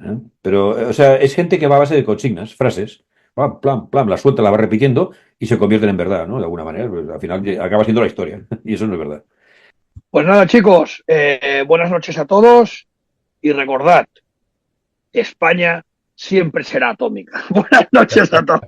¿Eh? Pero, o sea, es gente que va a base de consignas, frases, plam, plam, plam, la suelta, la va repitiendo y se convierten en verdad, ¿no? De alguna manera, pues, al final acaba siendo la historia. Y eso no es verdad. Pues nada, chicos, buenas noches a todos y recordad, España siempre será atómica. Buenas noches a todos.